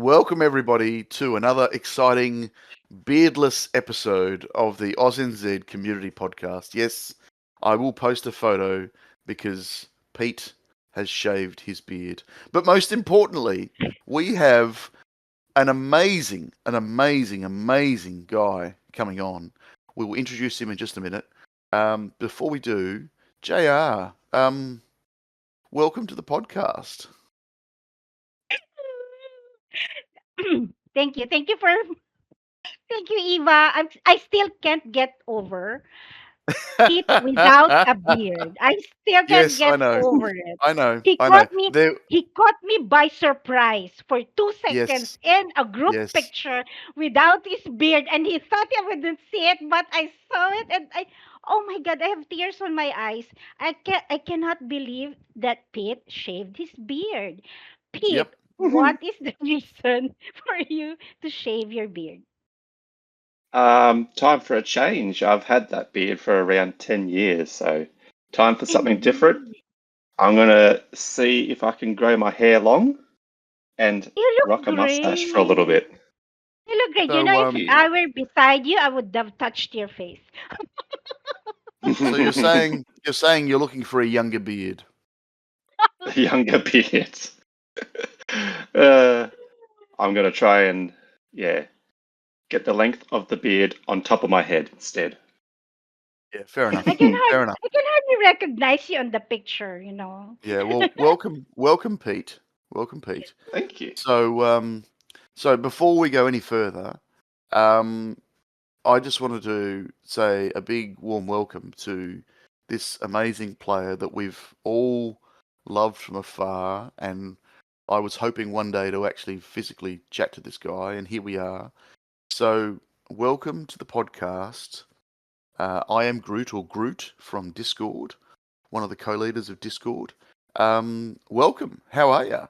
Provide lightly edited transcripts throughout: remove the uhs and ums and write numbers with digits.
Welcome everybody to another exciting beardless episode of the AusNZ Community Podcast. Yes, I will post a photo because Pete has shaved his beard. But most importantly, we have an amazing guy coming on. We will introduce him in just a minute. Before we do, JR, welcome to the podcast. Thank you. Thank you, Eva. I still can't get over Pete without a beard. I still can't Yes, I get know. over it. I know. He I know. caught me There. he caught me by surprise for 2 seconds Yes. in a group Yes. picture without his beard, and he thought I wouldn't see it, but I saw it, and I oh my god, I have tears on my eyes. I cannot believe that Pete shaved his beard. Yep. Pete, what is the reason for you to shave your beard? Time for a change. I've had that beard for around 10 years, so time for something different. Indeed. I'm gonna see if I can grow my hair long and You rock look a mustache for a little great. bit. You look great. You know, So if Thank you. I were beside you, I would have touched your face. so you're saying you're looking for a younger beard. Younger beard. uh, I'm gonna try and get the length of the beard on top of my head instead. Yeah, fair enough. I can Fair enough. I can hardly recognize you on the picture. You know. Yeah, well, welcome Pete. Welcome Pete. Thank you. So before we go any further, um I just wanted to say a big warm welcome to this amazing player that we've all loved from afar, and I was hoping one day to actually physically chat to this guy, and here we are. So, welcome to the podcast. iAMGroot or Groot from Discord, one of the co-leaders of Discord. Welcome. How are you?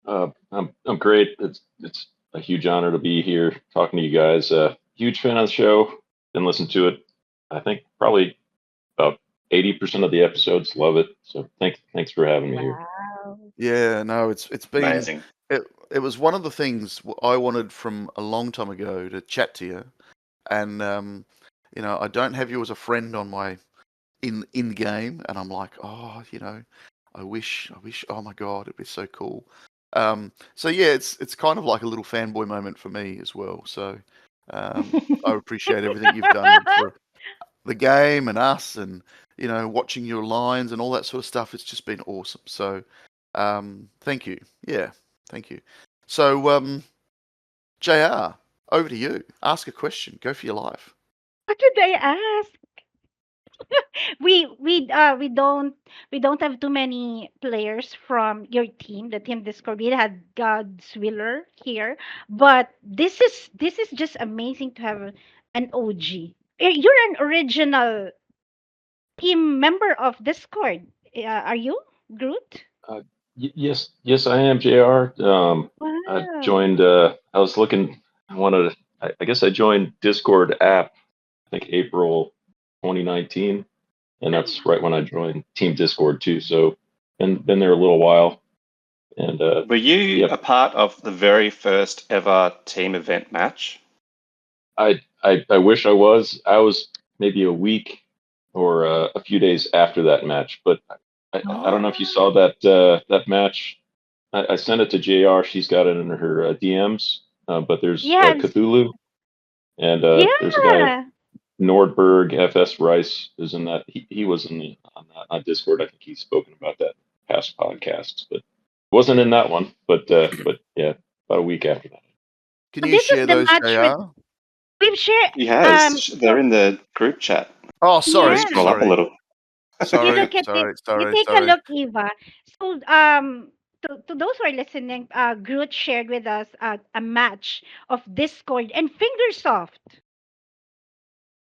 I'm great. It's a huge honor to be here talking to you guys. Huge fan of the show. Been listening to it. I think probably about 80% of the episodes. Love it. So thanks for having me here. Wow. Yeah, no, it's been Amazing. it was one of the things I wanted from a long time ago to chat to you, and I don't have you as a friend on my in game, and I'm like, oh, I wish, oh my god, it'd be so cool. So yeah, it's kind of like a little fanboy moment for me as well. So I appreciate everything you've done for the game and us, and watching your lines and all that sort of stuff. It's just been awesome. So thank you. Yeah, thank you. So JR, over to you. Ask a question. Go for your life. What did I ask? We don't have too many players from your team, the team Discord. We had God's Willer here, but this is just amazing to have an OG. You're an original team member of Discord. Are you, Groot? Uh, yes, I am JR. I Wow. joined. I was looking. I wanted. I guess I joined Discord app. I think April 2019, and that's right when I joined Team Discord too. So been there a little while, and Were you yep. a part of the very first ever team event match? I wish I was. I was maybe a week or a few days after that match, but I don't know if you saw Oh, that match. I sent it to JR. She's got it in her DMs. But there's yes. Cthulhu, and there's a guy Yeah. Nordberg FS Rice is in that. He was on Discord. I think he's spoken about that in past podcasts, but wasn't Yeah. in that one. But yeah, about a week after that. Can So you this is share the those, match with JR? we've shared. He has. They're So in the group chat. Oh, If you sorry, yes. scroll up a sorry, little. You sorry, look at it. sorry, You sorry, take a sorry. look, Eva. So, to those who are listening, Groot shared with us a match of Discord and Fingersoft.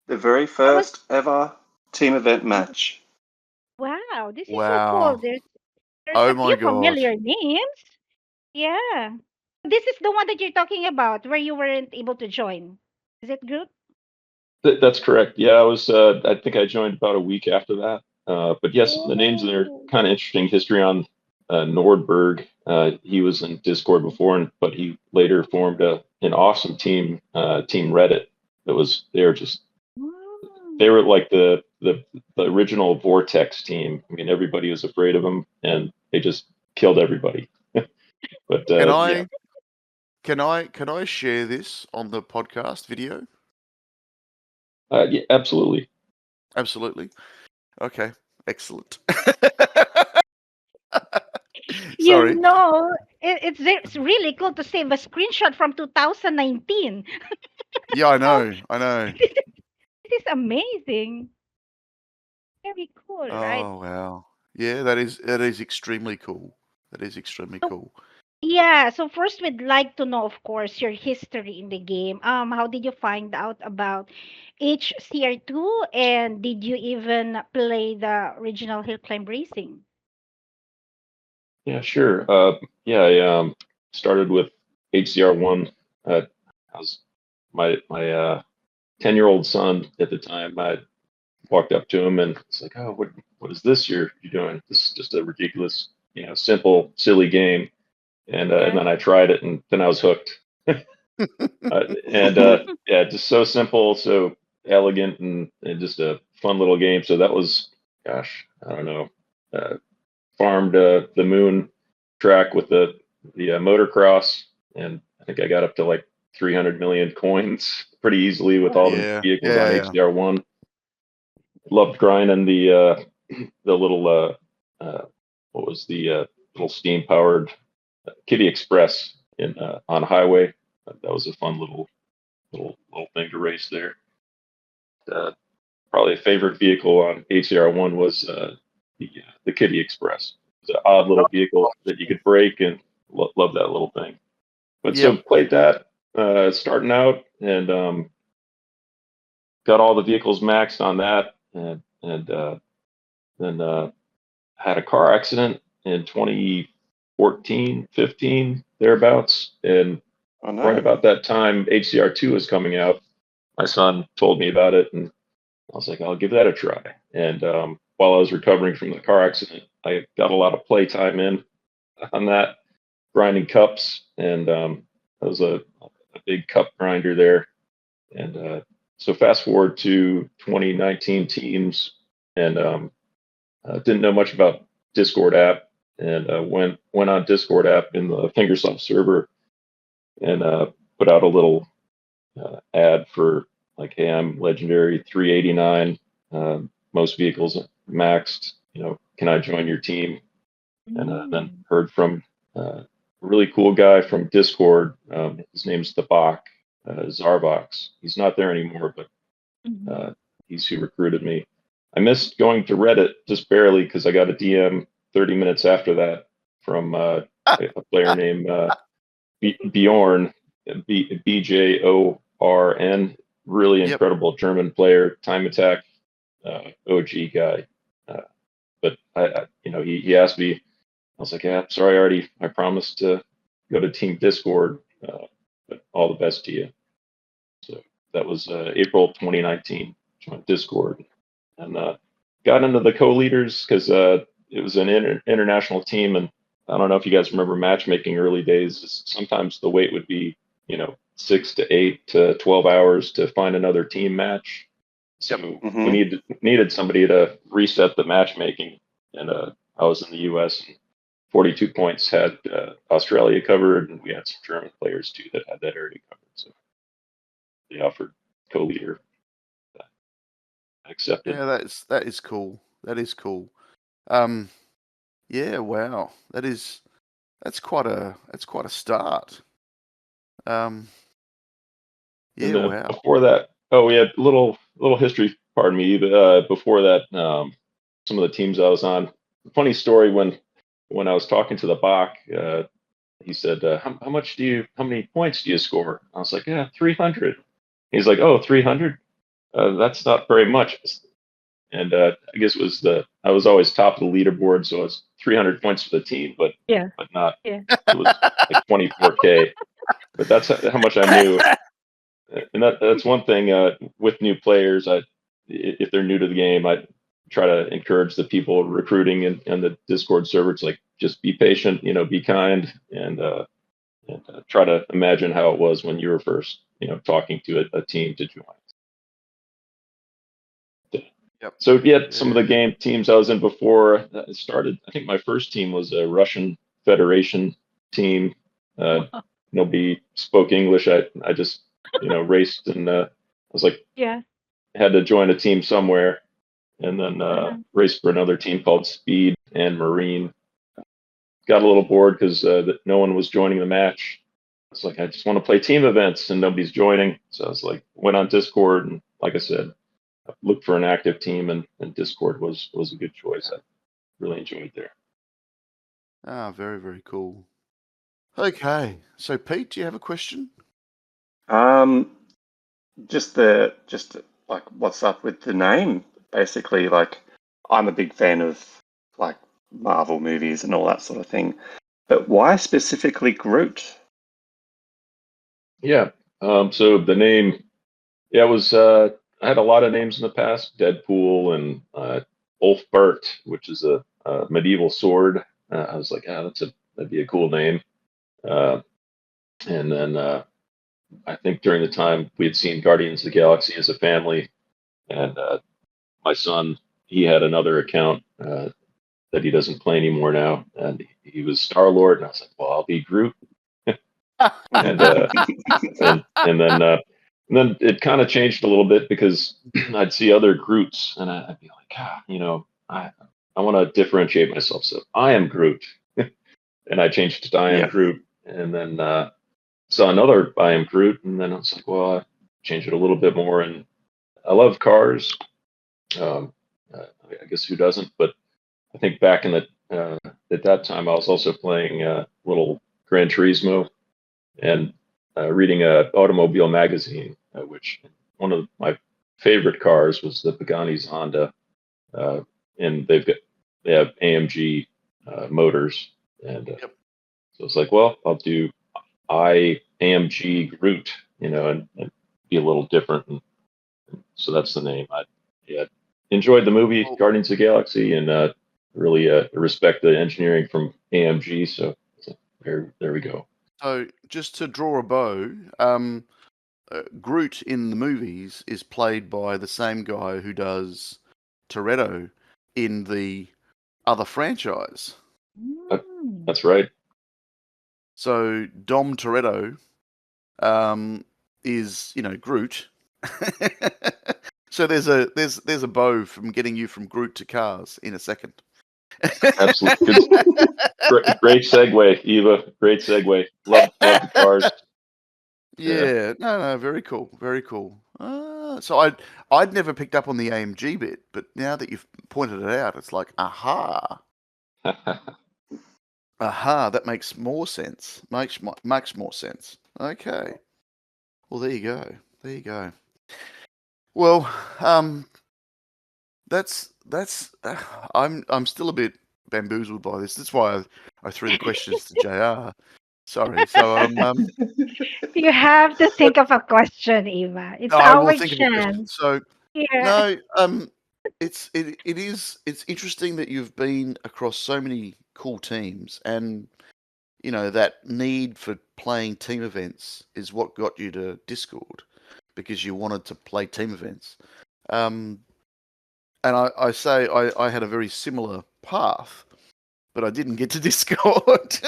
The very That was first ever team event match. wow. This is so cool. Wow. There's Oh a my few god. familiar names. Yeah. This is the one that you're talking about, where you weren't able to join. Is it Groot? That's correct. Yeah, I was. I think I joined about a week after that. But yes, the names are Oh. kind of interesting history on Nordberg. He was in Discord before, but he later formed an awesome team, Team Reddit. They were like the original Vortex team. I mean, everybody was afraid of them, and they just killed everybody. But Can I share this on the podcast video? yeah, absolutely. Absolutely. Okay. Excellent. You Sorry. know, it's really cool to save a screenshot from 2019. Yeah, I Oh, know. I know. this is amazing. Very cool, right? Oh wow. Yeah, that is extremely cool. That is extremely So, cool. yeah, so first we'd like to know, of course, your history in the game. How did you find out about HCR2, and did you even play the original Hill Climb Racing? Yeah, sure. Yeah, I started with HCR1. I was my 10-year-old son at the time. I walked up to him and it's like, oh, what is this you're doing? This is just a ridiculous, simple, silly game. And Yeah. then I tried it, and then I was hooked. Yeah, just so simple, so elegant, and just a fun little game. So that was, gosh, I don't know, farmed the moon track with the motocross, and I think I got up to like 300 million coins pretty easily with all the Yeah. vehicles on Yeah, yeah. HDR1. Loved grinding the little what was the little steam powered Kitty Express in on highway. That was a fun little thing to race there. Probably a favorite vehicle on HCR1 was the Kitty Express. It's an odd little vehicle that you could break, and love that little thing. But so Yep. played that starting out, and got all the vehicles maxed on that, and then had a car accident in 2014, 15 thereabouts, and Oh no. right about that time HCR2 was coming out. My son told me about it, and I was like, I'll give that a try. And while I was recovering from the car accident, I got a lot of play time in on that, grinding cups, and I was a big cup grinder there. And so fast forward to 2019 teams, and didn't know much about Discord app, and went on Discord app in the Fingersoft server, and put out a little ad for like, hey, I'm legendary 389, most vehicles maxed. Can I join your team? And then heard from a really cool guy from Discord. His name's the Bach, Zarvox. He's not there anymore, but he's who recruited me. I missed going to Reddit just barely because I got a DM 30 minutes after that from a player named Bjorn, BJORN, really Yep. incredible German player, time attack, OG guy. But he asked me. I was like, yeah, sorry, I promised to go to Team Discord, but all the best to you. So that was April 2019. Joined Discord, and got into the co-leaders because it was an international team, and I don't know if you guys remember matchmaking early days. Sometimes the wait would be 6 to 8 to 12 hours to find another team match. So we needed somebody to reset the matchmaking, and I was in the U.S. and 42 points had Australia covered, and we had some German players too that had that area covered. So they offered co-leader. I accepted. Yeah, that is cool. That is cool. Yeah, wow. That's quite a start. Yeah, And then wow. before that, we had a little history. Pardon me. Before that, some of the teams I was on. Funny story when I was talking to the Bach, he said, how many points do you score? I was like, yeah, 300. He's like, oh, 300? That's not very much. And I guess I was always top of the leaderboard, so it was 300 points for the team, but not. Yeah. It was like 24K. But that's how much I knew. And that's one thing with new players. If they're new to the game, I try to encourage the people recruiting in the Discord server. It's like, just be patient, be kind, and try to imagine how it was when you were first, talking to a team to join. Yep. So some of the game teams I was in before it started. I think my first team was a Russian Federation team. Nobody spoke English. I just raced, and I was like, Yeah. had to join a team somewhere, and then raced for another team called Speed and Marine. Got a little bored because no one was joining the match. It's like, I just want to play team events, and nobody's joining. So I was like, went on Discord, and like I said, looked for an active team, and Discord was a good choice. I really enjoyed there. Very, very cool. Okay, so Pete, do you have a question? Just like what's up with the name? Basically, like I'm a big fan of like Marvel movies and all that sort of thing, but why specifically Groot? Yeah. So the name, it was. I had a lot of names in the past: Deadpool and Ulfbert, which is a medieval sword. I was like, that'd be a cool name. And then I think during the time we had seen Guardians of the Galaxy as a family, and my son, he had another account that he doesn't play anymore now, and he was Star-Lord, and I was like, well, I'll be Groot. and then it kind of changed a little bit because I'd see other Groots, and I'd be like, I want to differentiate myself, so I am Groot, and I changed to I am Groot, and then saw another I am Groot, and then I was like, well, I changed it a little bit more, and I love cars. I guess who doesn't? But I think back in the at that time, I was also playing little Gran Turismo and reading a automobile magazine, which one of my favorite cars was the Pagani's Honda, and they have AMG motors, and so it's like, well, I'll do iAMGroot, and be a little different, and so that's the name. I enjoyed the movie Guardians of the Galaxy, and really respect the engineering from AMG. So there we go. So just to draw a bow, Groot in the movies is played by the same guy who does Toretto in the other franchise. That's right. So Dom Toretto is, Groot. So there's a bow from getting you from Groot to cars in a second. Absolutely. Great segue, Eva. Great segue. Love the cars. Yeah. No, very cool. Very cool. So I'd never picked up on the AMG bit, but now that you've pointed it out, it's like, aha. Aha, that makes more sense. Makes more sense. Okay. Well, there you go. There you go. Well, that's I'm still a bit bamboozled by this. That's why I threw the questions to JR. Sorry. So You have to think of a question, Eva. It's I will our think of a question. chance. So Yeah. no, it's interesting that you've been across so many cool teams, and that need for playing team events is what got you to Discord, because you wanted to play team events. And I say I had a very similar path, but I didn't get to Discord.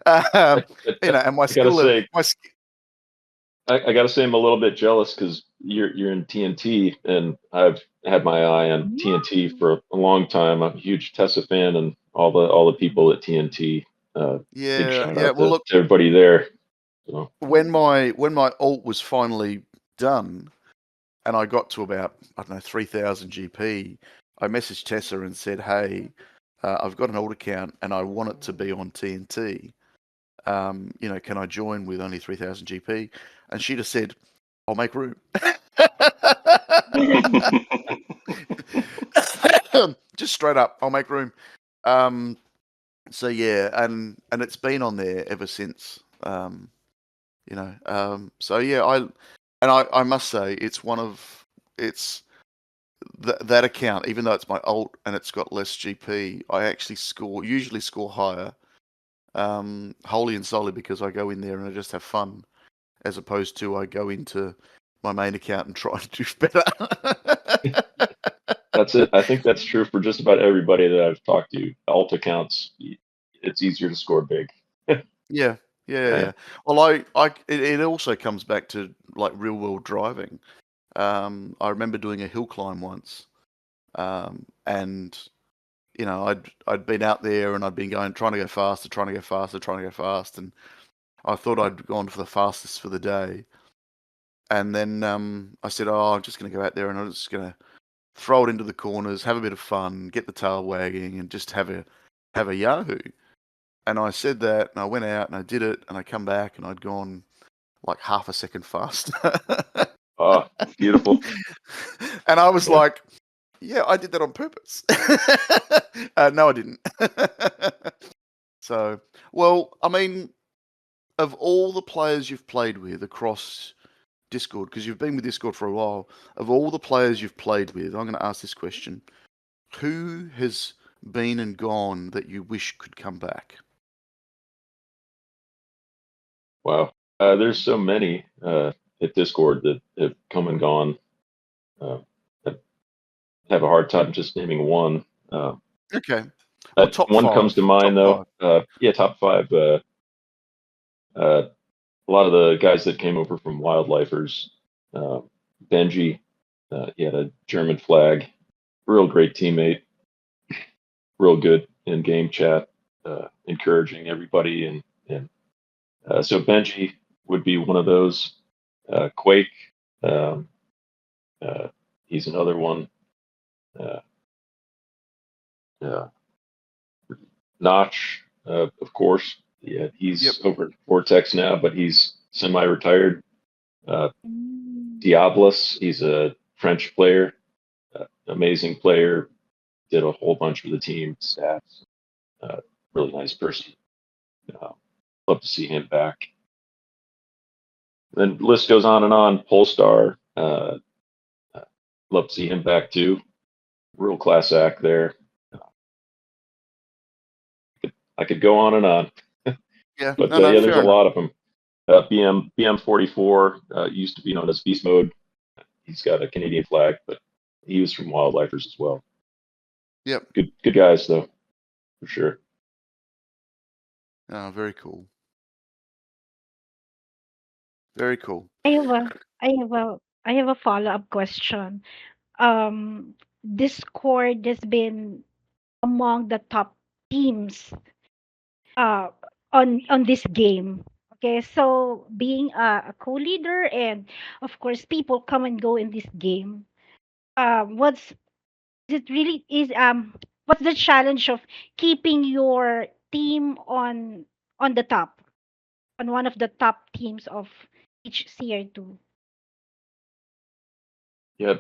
And my skill, I gotta say I'm a little bit jealous because you're in TNT, and I've had my eye on TNT for a long time. I'm a huge Tessa fan, and all the people at TNT. Big shout out to everybody there. So. When my alt was finally done, and I got to about 3,000 GP, I messaged Tessa and said, "Hey, I've got an alt account and I want it to be on TNT. Can I join with only 3,000 GP?" And she just said, "I'll make room." Just straight up, I'll make room. So yeah, and it's been on there ever since. So yeah, I must say it's that account, even though it's my alt and it's got less GP, I actually usually score higher, wholly and solely because I go in there and I just have fun, as opposed to I go into my main account and try to do better. That's it. I think that's true for just about everybody that I've talked to. Alt accounts, it's easier to score big. Yeah, yeah, Yeah. yeah. Well, it also comes back to like real world driving. I remember doing a hill climb once, and I'd been out there and I'd been trying to go faster, trying to go faster, trying to go fast, and I thought I'd gone for the fastest for the day. And then I said, "Oh, I'm just going to go out there and I'm just going to throw it into the corners, have a bit of fun, get the tail wagging, and just have a yahoo." And I said that, and I went out and I did it, and I come back and I'd gone like half a second faster. Oh, beautiful. And I was Yeah. like, yeah, I did that on purpose. No, I didn't. So, well, I mean, of all the players you've played with across Discord, because you've been with Discord for a while, of all the players you've played with, I'm going to ask this question. Who has been and gone that you wish could come back? Wow. There's so many at Discord that have come and gone. I have a hard time just naming one. Okay. Well, top One comes to five. mind Top though. five. Yeah, top five. A lot of the guys that came over from Wildlifers, uh, Benji, he had a German flag, real great teammate, real good in game chat, encouraging everybody, and so Benji would be one of those. Quake, um, uh, he's another one. Uh, uh, Notch, of course, yeah, Yep. he's over at Vortex now, but he's semi-retired. Uh, Mm. Diablos, he's a French player, amazing player, did a whole bunch for the team, stats, really nice person. Uh, Love to see him back. Then the list goes on and on. Polestar, love to see him back too. Real class act there. I could go on and on, Yeah. but No, yeah, there's fair a enough. lot of them. BM 44 used to be known as Beast Mode. He's got a Canadian flag, but he was from Wildlifers as well. Yep. Good guys though, for sure. Oh, very cool. Very cool. I have a I have a follow-up question. Discord has been among the top teams uh on this game. Okay, so being a co-leader and of course people come and go in this game. What's it really is what's the challenge of keeping your team on the top, on one of the top teams of each CR2? Yeah,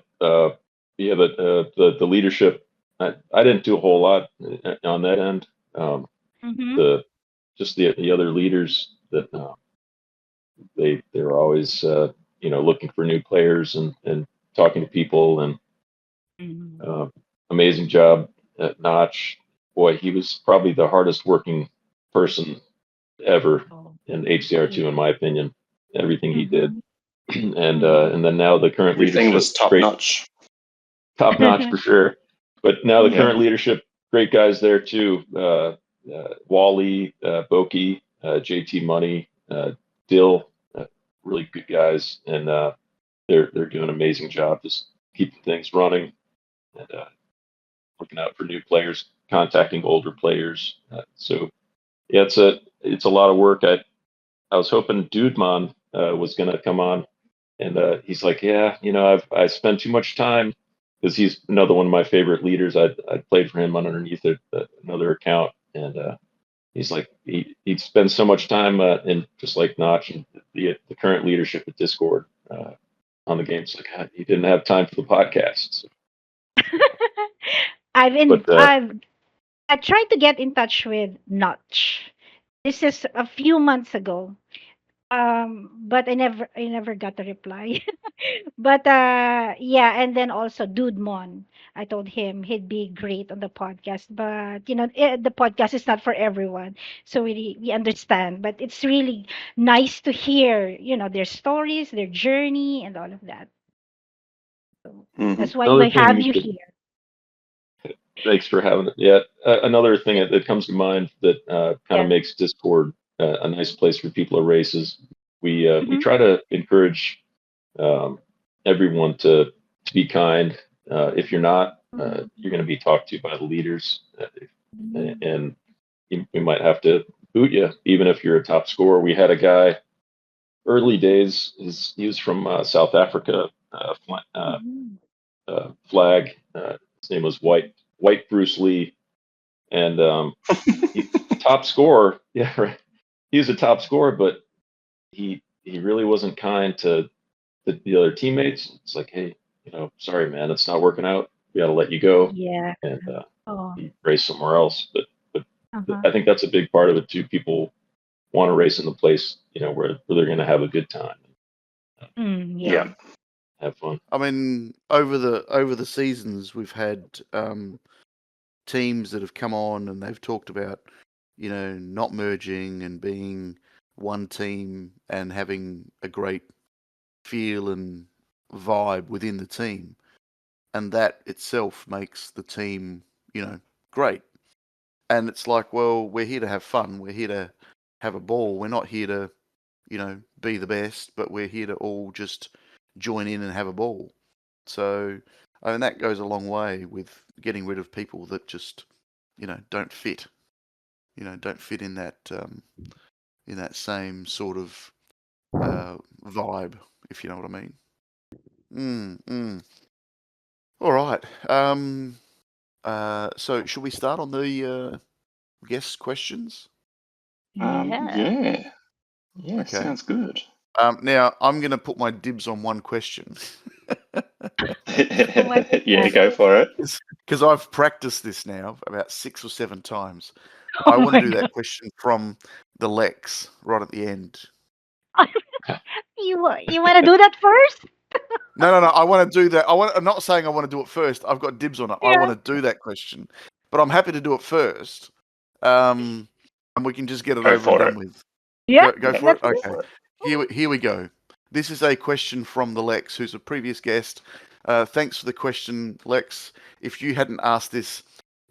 yeah, but the leadership, I didn't do a whole lot on that end. Mm-hmm. The just the other leaders that they're always looking for new players and talking to people and Mm-hmm. uh, amazing job at Notch. Boy, he was probably the hardest working person ever Oh, in HCR2 in yeah. my opinion. Everything he did, Mm-hmm. and then now the current Everything leadership, was top great, notch. top notch for sure. But now the Yeah. current leadership, great guys there too. Wally, Boki, JT Money, Dill, really good guys, and they're doing an amazing job just keeping things running and looking out for new players, contacting older players. So yeah, it's a lot of work. I was hoping Dudemon was going to come on, and he's like, yeah, I spent too much time because he's another one of my favorite leaders. I played for him underneath another account, and he's like he'd spend so much time in just like Notch and the current leadership at Discord on the games. Like he didn't have time for the podcast. I've in But I tried to get in touch with Notch. This is a few months ago. But I never got a reply. But yeah, and then also Dude Mon. I told him he'd be great on the podcast, but the podcast is not for everyone. So we understand, but it's really nice to hear, their stories, their journey and all of that. So Hmm. that's why Another we thing have you you could. here. Thanks for having it. Yeah, another thing that comes to mind that kind of Yeah. makes Discord a nice place for people to race is we Hmm. try to encourage um, everyone to be kind. If you're not, you're going to be talked to by the leaders, and we might have to boot you, even if you're a top scorer. We had a guy early days. He was from South Africa, flag. His name was White Bruce Lee, and top scorer. Yeah, right. He was a top scorer, but he really wasn't kind to the other teammates. It's like, hey, sorry, man, it's not working out. We got to let you go, Yeah. and Oh. he race somewhere else. But Uh-huh. I think that's a big part of it too. People want to race in the place, where they're going to have a good time, Yeah. Yeah. have fun. I mean, over the seasons, we've had teams that have come on and they've talked about, not merging and being one team and having a great feel and vibe within the team, and that itself makes the team, great. And it's like, well, we're here to have fun. We're here to have a ball. We're not here to, be the best, but we're here to all just join in and have a ball. So, I mean, that goes a long way with getting rid of people that just, don't fit. Don't fit in that same sort of vibe, if you know what I mean. All right. So should we start on the guest questions? Yeah. Yeah. Yeah, Okay. sounds good. Now I'm going to put my dibs on one question So what is Yeah, that? go for it. because I've practiced this now about 6 or 7 times. Oh I want my to do God. that question from the Lex right at the end. You want to do that first? No. I want to do that. I'm not saying I want to do it first. I've got dibs on it. I Yeah. want to do that question, but I'm happy to do it first. And we can just get it Go over and for done it. with. Yeah. Go Yeah, for it. Let's go go. Okay. for it. Here we go. This is a question from the Lex, who's a previous guest. Thanks for the question, Lex. If you hadn't asked this,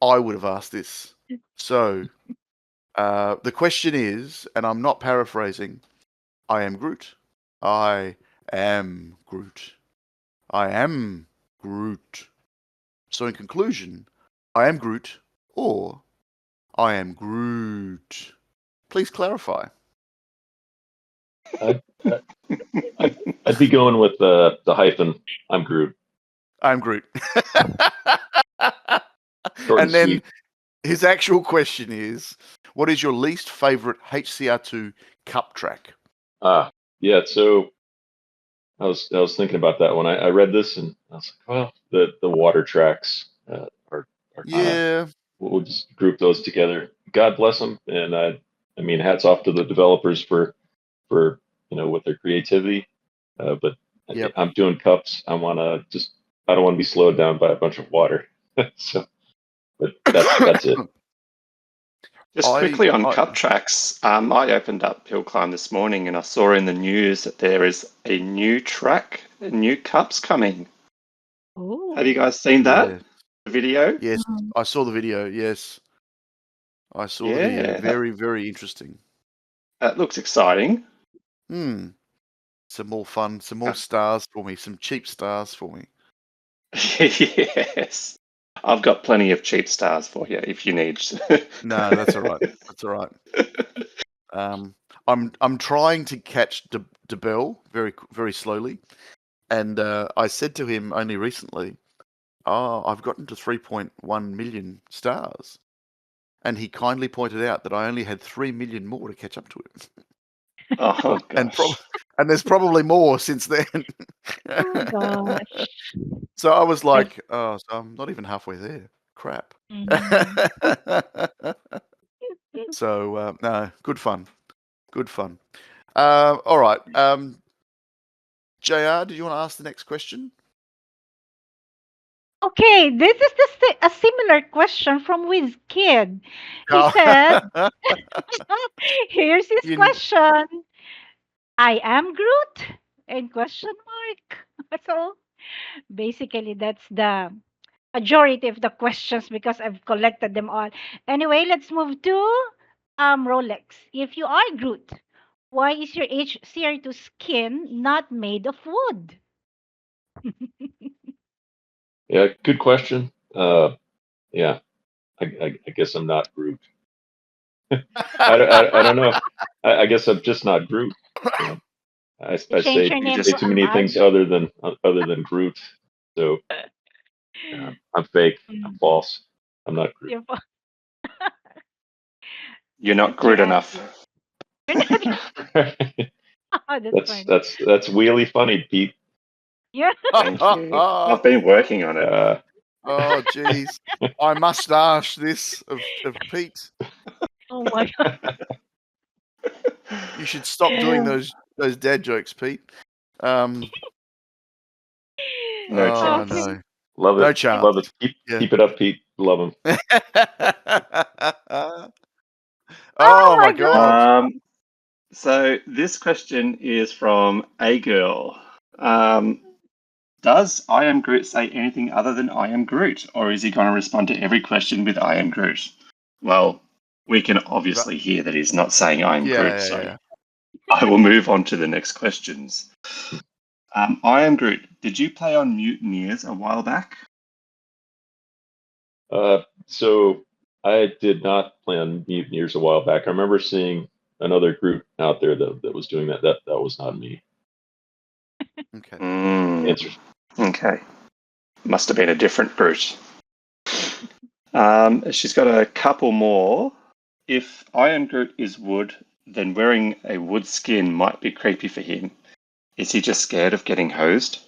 I would have asked this. So the question is, and I'm not paraphrasing, I am Groot. I am Groot. I am Groot. So in conclusion, I am Groot or I am Groot. Please clarify. I'd, I'd be going with the hyphen. I'm Groot. I'm Groot. Short and And then sweet. his actual question is, what is your least favorite HCR2 cup track? Yeah. So I was thinking about that when I read this, and I was like, well, the water tracks are kind of, Yeah, we'll just group those together. God bless them, and I mean, hats off to the developers for with their creativity. But yep. I'm doing cups. I don't want to be slowed down by a bunch of water. So, but that's it. Just I, quickly on I cup tracks, I opened up Hill Climb this morning and I saw in the news that there is a new track, new cups coming. Have you Oh. guys seen that? yeah, The video? yes, Um, I saw the video. Yes, I saw the video. Yeah, Very, very interesting. that looks exciting. Hmm. Some more fun, some more Uh, stars for me, some cheap stars for me. yes. I've got plenty of cheap stars for you if you need. No, that's all right. That's all right. I'm trying to catch DeBell very very slowly, and I said to him only recently, "Oh, I've gotten to 3.1 million stars," and he kindly pointed out that I only had 3 million more to catch up to him, Oh and gosh. and there's probably more since then. oh gosh. So I was I. like, "Oh, so I'm not even halfway there. Crap." Mhm. So no, good fun, good fun. All right. JR, do you want to ask the next question? Okay, this is a similar question from WizKid. He said, here's his You- question. I am Groot? And question mark. So basically that's the majority of the questions because I've collected them all. Anyway, let's move to Rolex. If you are Groot, why is your HCR2 skin not made of wood? Yeah, good question. Yeah, I guess I'm not Groot. I don't know. I guess I'm just not Groot. You know, I You change say your You name say to just too many Ahmad. things other than Groot. So I'm fake. I'm Mm, false. I'm not Groot. you're, fa- you're not that's your Groot enough. answer. You're not. Oh, that's that's funny. that's that's really funny, Pete. Yeah. Thank you. I've been working on it. Oh, jeez. I mustache this of Pete. Oh my God. You should stop doing those dad jokes, Pete. No Oh, chance. Okay. no. Love No it. chance. Love it. Yeah. Keep it up, Pete. Love him. Oh Oh, my my God. God. So this question is from AGirl. Does I am Groot say anything other than I am Groot, or is he going to respond to every question with I am Groot? Well, we can obviously hear that he's not saying I am Groot, so Yeah. I will move on to the next questions. I am Groot. Did you play on Mutineers a while back? So I did not play on Mutineers a while back. I remember seeing another group out there that was doing that. That was not me. Okay. Answer. Okay. Must have been a different Groot. She's got a couple more. If I am Groot is wood, then wearing a wood skin might be creepy for him. Is he just scared of getting hosed?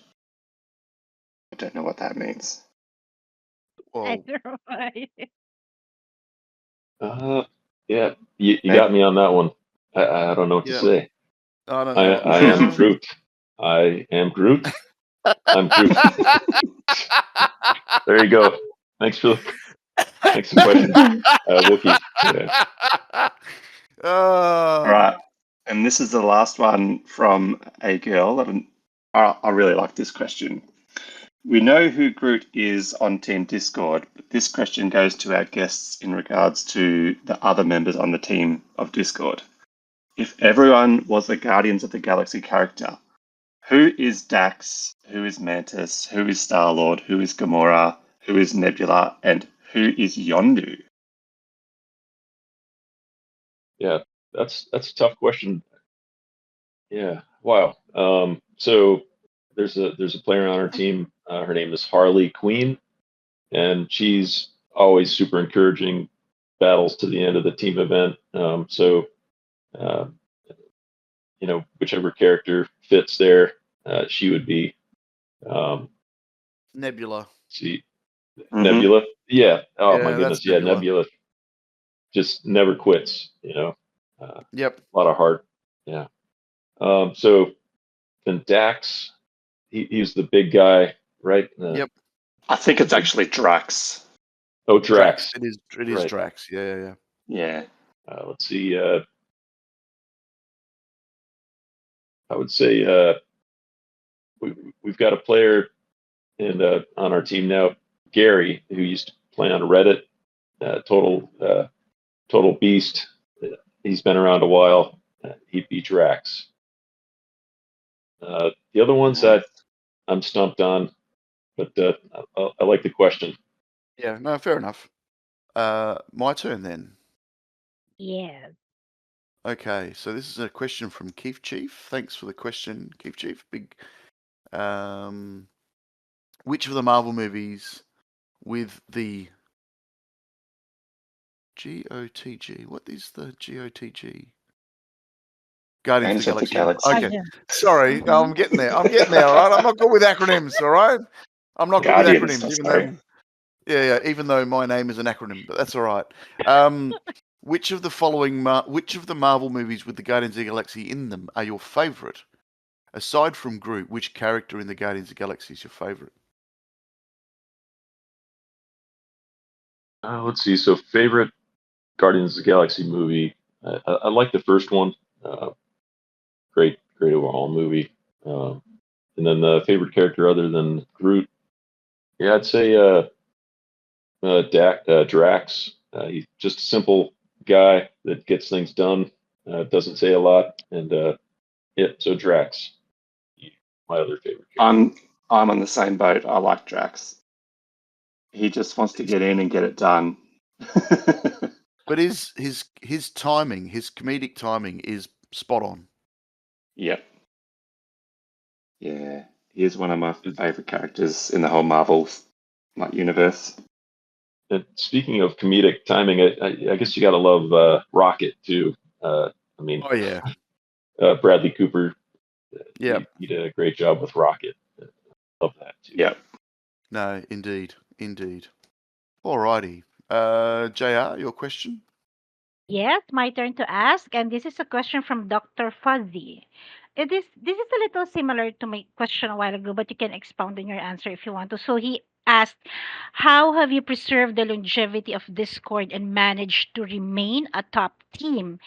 I don't know what that means. Well, Either way. Yeah, you Maybe. got me on that one. I don't know what to Yeah. say. I don't know. I am Groot. I am Groot. I'm Groot. There you go. Thanks for the question, Wookie. Yeah. All right. And this is the last one from a girl. I really like this question. We know who Groot is on Team Discord, but this question goes to our guests in regards to the other members on the team of Discord. If everyone was a Guardians of the Galaxy character, who is Dax? Who is Mantis? Who is Star-Lord? Who is Gamora? Who is Nebula? And who is Yondu? Yeah, that's a tough question. Yeah, wow. So there's a player on our team. Her name is Harley Queen, and she's always super encouraging battles to the end of the team event. Uh, whichever character fits there, she would be. Nebula. See, Mhm. Nebula. Yeah. Oh Yeah, my that's goodness. Yeah, Nebula. Nebula just never quits. Yep. A lot of heart. Yeah. So then Dax, he's the big guy, right? Yep. I think it's actually Drax. Oh, Drax. It is Right. Drax. Yeah. Yeah. Let's see. I would say we've got a player on our team now, Gary, who used to play on Reddit. Total beast. He's been around a while. He'd be Drax. The other ones that I'm stumped on, but I like the question. Yeah, no, fair enough. My turn then. Yeah. Okay, so this is a question from Keith Chief. Thanks for the question, Keith Chief. Big. Which of the Marvel movies with the GOTG? What is the GOTG? Guardians of the Galaxy. Okay, sorry, I'm getting there. All right. I'm not good with acronyms. All right, I'm not good with Guardians, acronyms. sorry. Even though my name is an acronym, but that's all right. which of the Marvel movies with the Guardians of the Galaxy in them are your favourite? Aside from Groot, which character in the Guardians of the Galaxy is your favourite? Let's see. So favorite Guardians of the Galaxy movie. I like the first one. Uh, great overall movie. And then the favorite character other than Groot, yeah, I'd say Drax. He's just a simple guy that gets things done. Doesn't say a lot, and yeah, so Drax, my other favorite character. I'm on the same boat. I like Drax. He just wants to get in and get it done. But his timing, his comedic timing, is spot on. Yep. Yeah, he is one of my favorite characters in the whole Marvel universe. And speaking of comedic timing, I guess you got to love Rocket too. I mean, Oh yeah, Bradley Cooper. yeah. He did a great job with Rocket. Love that too. Yep. No, indeed. Alrighty. JR, your question? Yes, my turn to ask, and this is a question from Dr. Fuzzy. This is a little similar to my question a while ago, but you can expound on your answer if you want to. So he asked, "How have you preserved the longevity of Discord and managed to remain a top team?"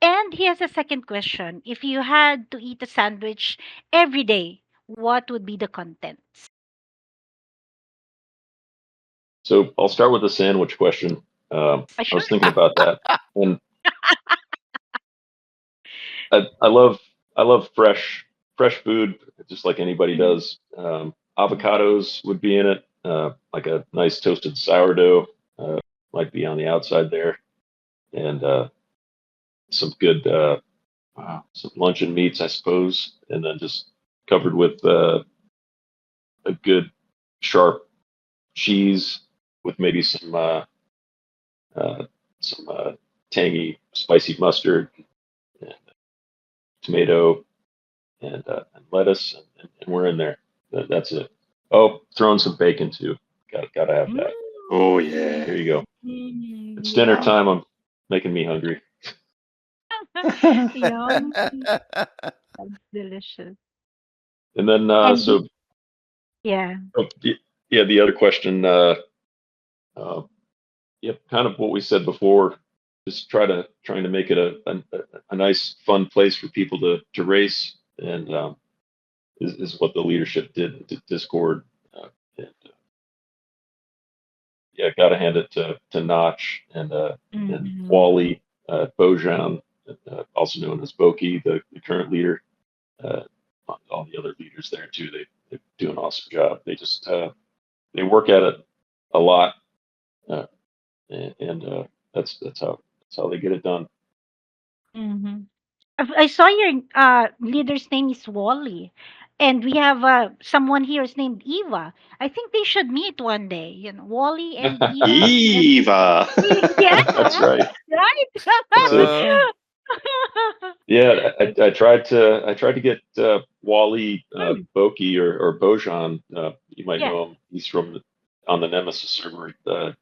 And he has a second question: "If you had to eat a sandwich every day, what would be the contents?" So I'll start with the sandwich question. I Sure. was thinking about that, and I love fresh food, just like anybody Mhm, does. Avocados would be in it, like a nice toasted sourdough, might be on the outside there, and some good some luncheon meats, I suppose, and then just covered with a good sharp cheese with maybe uh, some tangy spicy mustard, and tomato, and lettuce, and we're in there. That's it. Oh, throwing some bacon too. Gotta have that. Oh mm, yeah. Here you go. It's dinner Yum. Yum. time. I'm making me hungry. Yum. That's delicious. And then And so yeah. oh, yeah, the other question. Uh, yep, kind of what we said before. Just trying to make it a nice fun place for people to race, and is what the leadership did to Discord. And yeah, got to hand it to Notch and Mhm. Wally Bojan, also known as Boki, the current leader. Uh, all the other leaders there too. They do an awesome job. They just they work at it a lot, uh, and that's how they get it done. Mhm. I saw your leader's name is Wally, and we have someone here is named Eva. I think they should meet one day. You know, Wally and Eva. And Eva. yeah, That's right. right. That's it. uh, Yeah, I tried to get Wally Mm, Boki or Bojan. You might yeah. know him. He's on the Nemesis server. He's done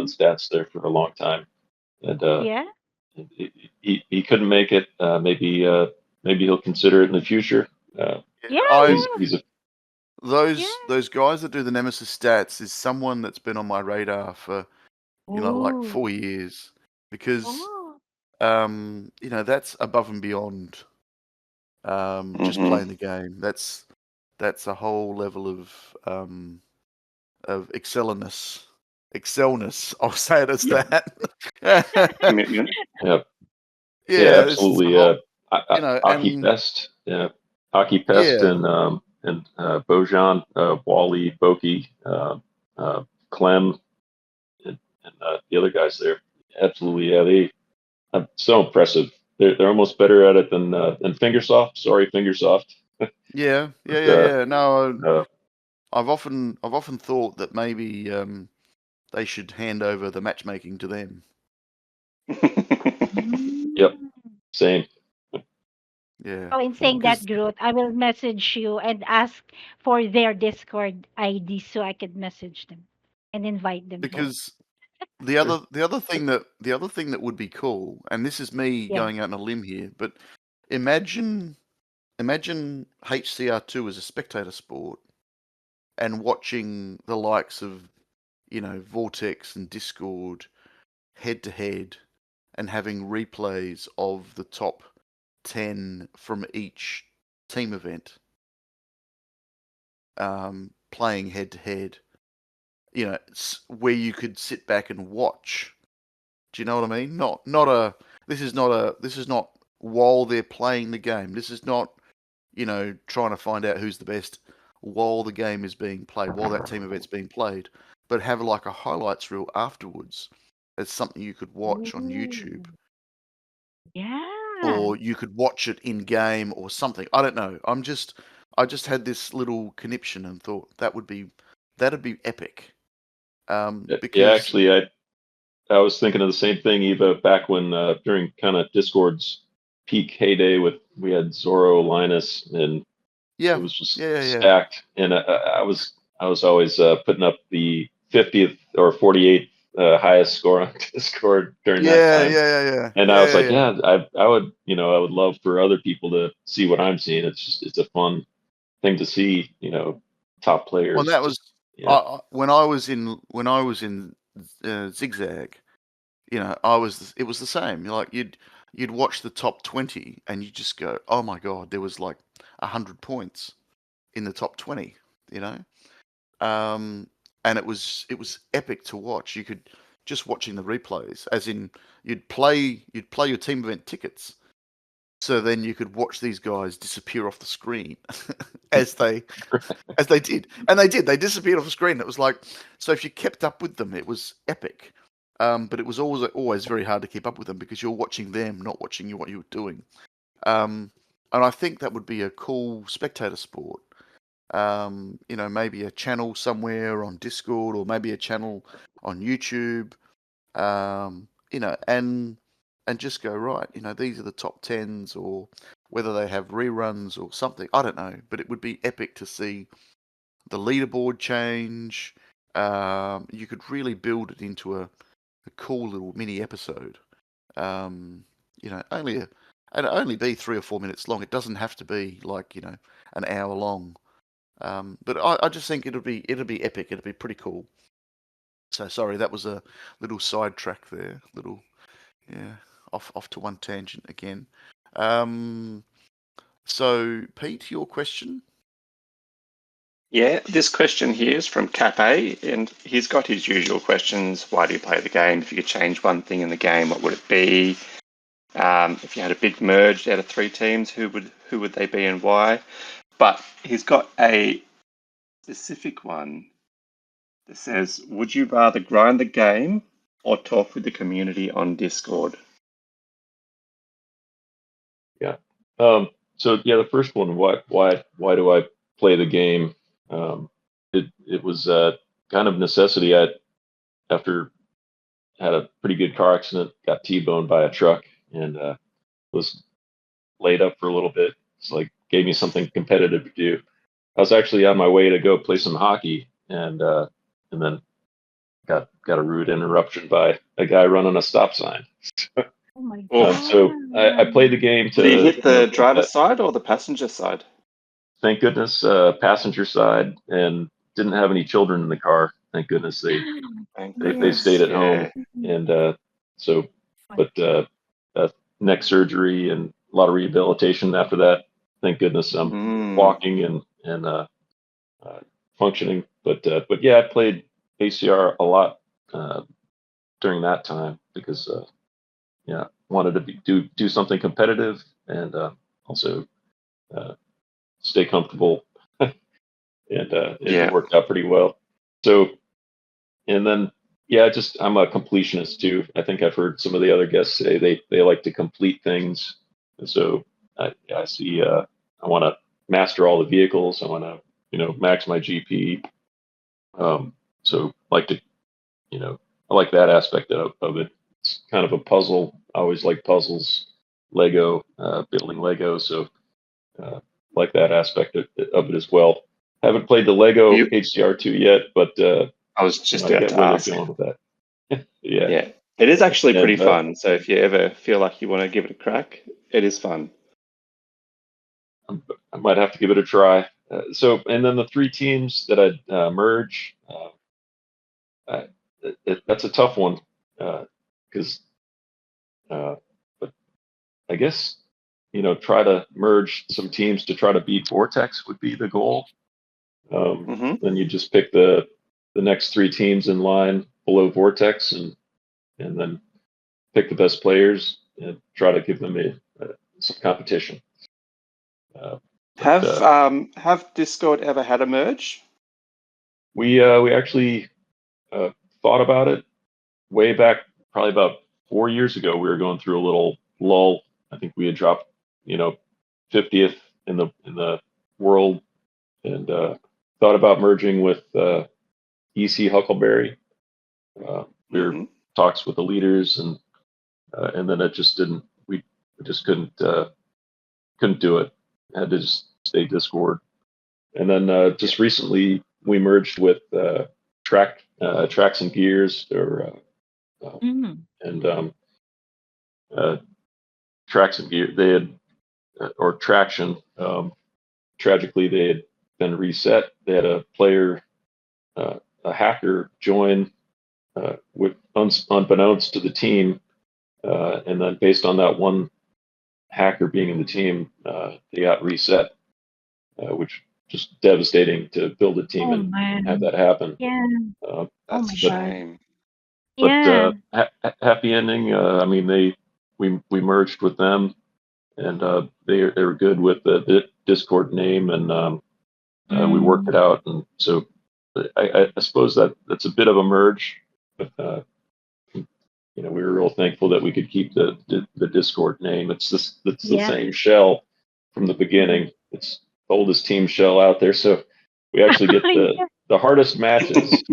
Mhm. stats there for a long time, and Yeah. he couldn't make it. Maybe he'll consider it in the future. Uh, Yeah. I Yeah. he's a Yeah. those guys that do the Nemesis stats is someone that's been on my radar for like Oh. 4 years, because Oh. that's above and beyond just Hmm. playing the game. That's a whole level of excelness. I'll say it as yep, that. Commitment. yeah, yeah, Yeah, it's just a absolutely. whole, Aki and Pest, yeah, Aki Pest, yeah, and Bojan, Wally, Boki, Clem, and the other guys there. Absolutely, yeah, so impressive. They're almost better at it than Fingersoft. Sorry, Fingersoft. But yeah. No, uh, I've often thought that maybe they should hand over the matchmaking to them. yep, Mm. same. Yeah, Oh, in saying that, because Groot, I will message you and ask for their Discord ID so I could message them and invite them both. because The other thing that would be cool, and this is me Yeah. going out on a limb here, but imagine HCR2 as a spectator sport and watching the likes of, Vortex and Discord head to head and having replays of the top 10 from each team event, playing head to head, where you could sit back and watch. Do you know what I mean? This is not while they're playing the game. This is not, trying to find out who's the best while the game is being played, while that team event's being played, but have like a highlights reel afterwards. It's something you could watch on YouTube, Ooh, yeah. or you could watch it in game or something. I don't know. I just had this little conniption and thought that'd be epic. Yeah, Because actually, I was thinking of the same thing, Eva, back when during kind of Discord's peak heyday, we had Zorro, Linus, and yeah, it was just yeah. stacked. And I was always putting up the 50th or 48th highest score on Discord during that time. And I was like, yeah. I would, I would love for other people to see what I'm seeing. It's a fun thing to see, top players. Well, that was Yeah. when I was in Zigzag. It was the same. Like you'd watch the top 20 and you just go, oh my god, there was like 100 points in the top 20. And it was epic to watch. You could just watching the replays, as in you'd play your team event tickets, so then you could watch these guys disappear off the screen as they did, and they disappeared off the screen. It was like, so if you kept up with them, it was epic. But it was always very hard to keep up with them because you're watching them, not watching what you were doing. And I think that would be a cool spectator sport. Maybe a channel somewhere on Discord, or maybe a channel on YouTube. And just go, right. These are the top 10s, or whether they have reruns or something. I don't know, but it would be epic to see the leaderboard change. You could really build it into a cool little mini episode. Only be 3 or 4 minutes long. It doesn't have to be like an hour long. But I just think it'll be epic. It'll be pretty cool. So sorry, that was a little sidetrack there. Off to one tangent again. So Pete, your question? Yeah, this question here is from Cafe, and he's got his usual questions. Why do you play the game? If you could change one thing in the game, what would it be? If you had a big merge out of 3 teams, who would they be and why? But he's got a specific one that says, would you rather grind the game or talk with the community on Discord? Yeah. So yeah, the first one, why do I play the game? It was kind of necessity. After had a pretty good car accident, got T-boned by a truck, and was laid up for a little bit. It's like gave me something competitive to do. I was actually on my way to go play some hockey, and then got a rude interruption by a guy running a stop sign. Oh my So I played the game to. Did he hit the driver's side or the passenger side? Thank goodness, passenger side, and didn't have any children in the car. Thank goodness they stayed at home, and neck surgery and a lot of rehabilitation after that. Thank goodness I'm walking and functioning. But yeah, I played ACR a lot during that time because wanted to do something competitive and also stay comfortable. And it worked out pretty well. So, and then, I'm a completionist too. I think I've heard some of the other guests say they like to complete things. And so I see, I want to master all the vehicles. I want to, max my GP. So like to, I like that aspect of it. It's kind of a puzzle. I always like puzzles, Lego, building Lego. So like that aspect of it as well. Haven't played the Lego HCR2 yet, but I was just I about get to where ask. they're going with that. Yeah. It is actually pretty And, fun. So if you ever feel like you want to give it a crack, it is fun. I might have to give it a try. And then the 3 teams that I'd merge, that's a tough one because, but I guess try to merge some teams to try to beat Vortex would be the goal. Then you just pick the next 3 teams in line below Vortex and then pick the best players and try to give them some competition. Have Discord ever had a merge? We actually thought about it way back, probably about 4 years ago. We were going through a little lull. I think we had dropped 50th in the world, and thought about merging with EC Huckleberry. We were talks with the leaders, and then it just didn't. We just couldn't do it. Had to just stay Discord. And then just recently we merged with Tracks and Gears, and Tracks and Gear. They had or Traction. Tragically, they had been reset. They had a player, a hacker, join with unbeknownst to the team, and then based on that one hacker being in the team, they got reset, which just devastating to build a team and have that happen. Yeah. That's a shame. But happy ending. I mean, we merged with them, and they were good with the Discord name, and we worked it out. And so I suppose that's a bit of a merge, but we were real thankful that we could keep the Discord name. It's the same shell from the beginning. It's the oldest team shell out there, so we actually get the hardest matches.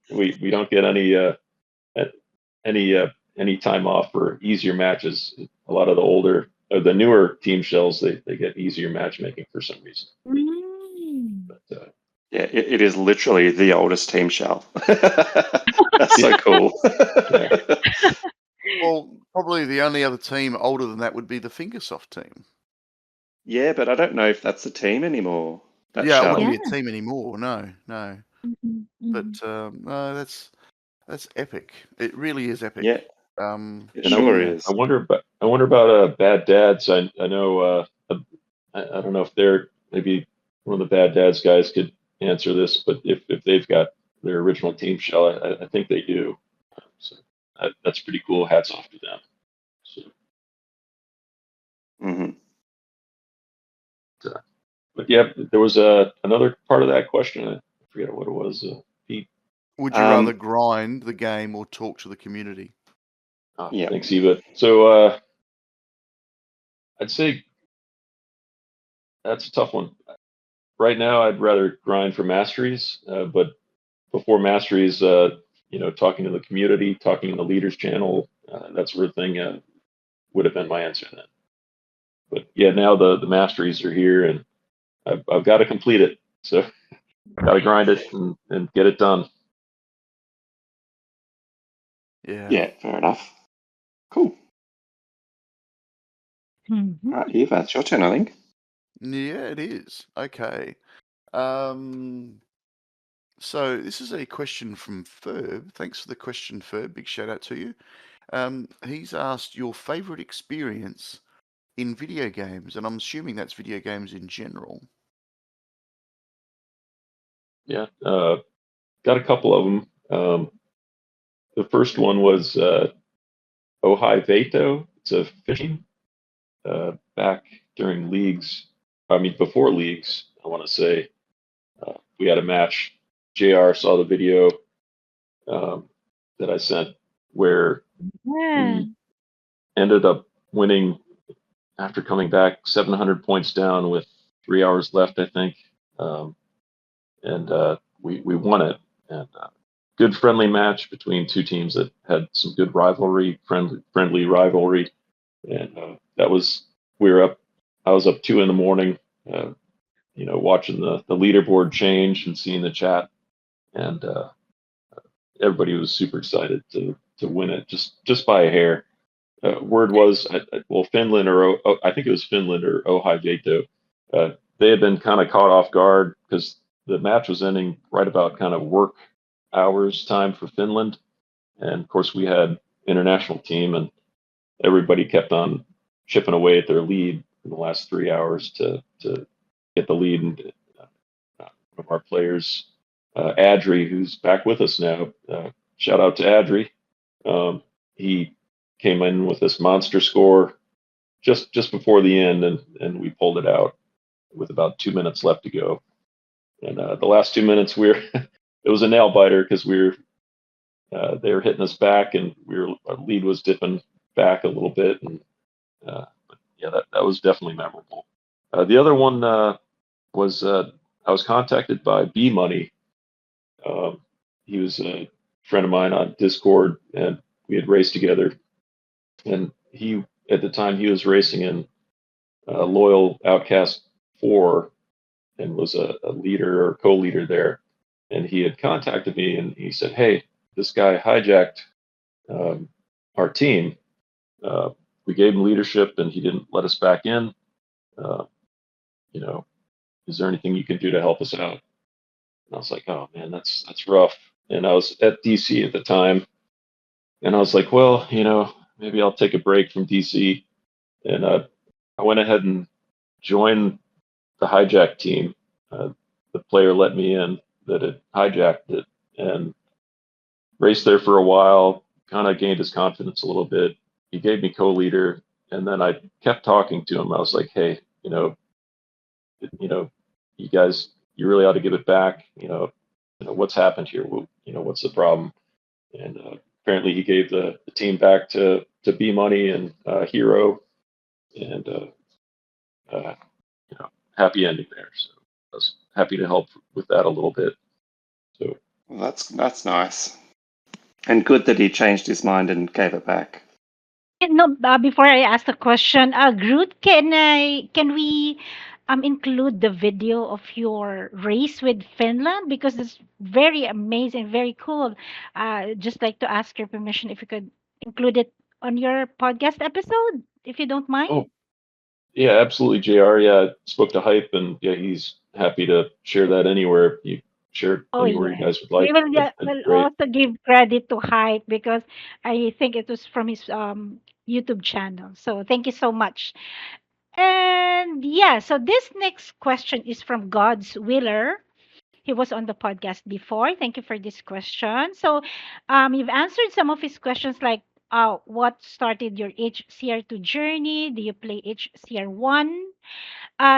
We don't get any time off for easier matches. A lot of the newer team shells, they get easier matchmaking for some reason. But, yeah, it is literally the oldest team shell. That's so cool. Well, probably the only other team older than that would be the Fingersoft team. Yeah, but I don't know if that's a team anymore. It wouldn't be a team anymore. No. But no, that's epic. It really is epic. Yeah, it sure is. I wonder about Bad Dads. I know. I don't know if they're maybe one of the Bad Dads guys could answer this, but if they've got their original team shell, I think they do. So that's pretty cool. Hats off to them. So, but yeah, there was another part of that question. I forget what it was. Pete. Would you rather grind the game or talk to the community? Thanks, Eva. So I'd say that's a tough one. Right now, I'd rather grind for masteries, but before masteries, talking to the community, talking in the leaders channel, that sort of thing would have been my answer then. But yeah, now the masteries are here, and I've got to complete it. So got to grind it and get it done. Yeah, fair enough. Cool. All right, Eva, it's your turn, I think. Yeah, it is. Okay. So this is a question from Ferb. Thanks for the question, Ferb. Big shout out to you. He's asked your favorite experience in video games, and I'm assuming that's video games in general. Yeah, got a couple of them. The first one was Ojai Veto. It's a fishing back during leagues. I mean, before leagues, I want to say. We had a match. JR saw the video that I sent where we ended up winning after coming back 700 points down with 3 hours left, I think. And we won it. And good friendly match between two teams that had some good rivalry, friendly rivalry. And I was up 2 a.m, watching the leaderboard change and seeing the chat. And everybody was super excited to win it just by a hair. Word was, well, Finland I think it was Finland or Ohio. They had been kind of caught off guard because the match was ending right about kind of work hours time for Finland, and of course we had international team, and everybody kept on chipping away at their lead in the last 3 hours to get the lead. And one of our players, Adri, who's back with us now, shout out to Adri. He came in with this monster score just before the end, and we pulled it out with about 2 minutes left to go. And the last 2 minutes, it was a nail biter because they were hitting us back, and our lead was dipping back a little bit, and but yeah, that was definitely memorable. The other one was I was contacted by B Money. He was a friend of mine on Discord, and we had raced together. And at the time, he was racing in Loyal Outcast 4 and was a leader or co-leader there. And he had contacted me, and he said, "Hey, this guy hijacked our team. We gave him leadership, and he didn't let us back in. Uh, you know, is there anything you can do to help us out?" And I was like, "Oh man, that's rough." And I was at DC at the time, and I was like, "Well, maybe I'll take a break from DC." And I went ahead and joined the hijack team. The player let me in that had hijacked it, and raced there for a while. Kind of gained his confidence a little bit. He gave me co-leader, and then I kept talking to him. I was like, "Hey, you guys, you really ought to give it back. What's happened here? What's the problem?" And apparently, he gave the team back to B Money and Hero, and uh, happy ending there. So I was happy to help with that a little bit. So Well, that's nice, and good that he changed his mind and gave it back. No, before I ask the question, Groot, can we include the video of your race with Finland, because it's very amazing, very cool. Just like to ask your permission if you could include it on your podcast episode, if you don't mind. oh yeah, absolutely, JR. Yeah, I spoke to Hype, and yeah, he's happy to share that anywhere. You share it Oh anywhere you yes. guys would We like. will, That'd be will great. also give credit to Hype because I think it was from his YouTube channel. So thank you so much. And yeah, so this next question is from God's Willer. He was on the podcast before. Thank you for this question. So, you've answered some of his questions like, what started your HCR2 journey? Do you play HCR1?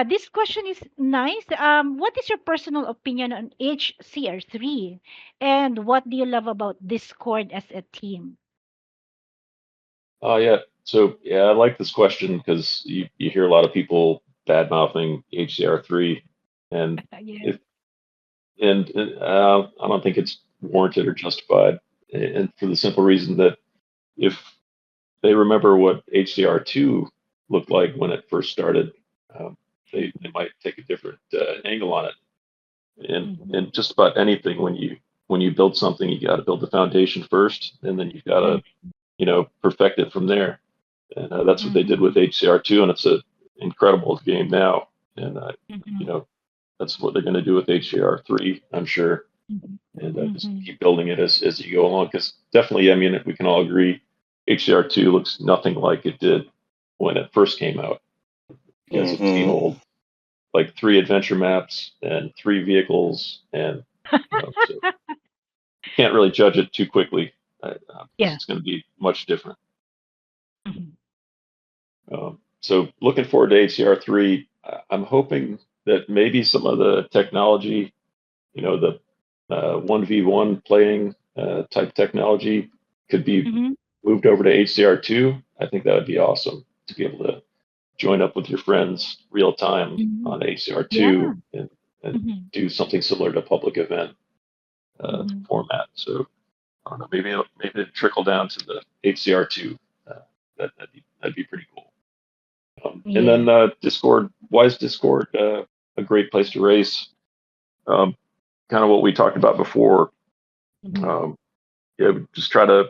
This question is nice. What is your personal opinion on HCR3? And what do you love about Discord as a team? Oh yeah. So yeah, I like this question because you hear a lot of people bad mouthing HCR3, and Yes. if I don't think it's warranted or justified, and for the simple reason that if they remember what HCR2 looked like when it first started, um, they might take a different angle on it. Mhm. And just about anything, when you build something, you got to build the foundation first, and then you've got to Mhm. perfect it from there. And that's what they did with Mhm. HCR2, and it's an incredible game now. And you Mhm. know that's what they're going to do with HCR3, I'm sure, Mhm. and just Mhm. keep building it as you go along. Because definitely, I mean, we can all agree, HCR2 looks nothing like it did when it first came out. You guys have seen Hmm. old like 3 adventure maps and 3 vehicles, and so you can't really judge it too quickly because Yeah. it's going to be much different. Mhm. So looking forward to HCR3. I'm hoping that maybe some of the technology, the 1v1 playing type technology could be Mhm. moved over to HCR2. I think that would be awesome to be able to join up with your friends real time Mhm. on Yeah. HCR2 and Mhm. do something similar to public event Mhm. format. So I don't know, maybe it trickle down to the HCR2. That'd be pretty cool. And then Yeah. Discord. Why is Discord a great place to race? Kind of what we talked about before. Mhm. Um, just try to,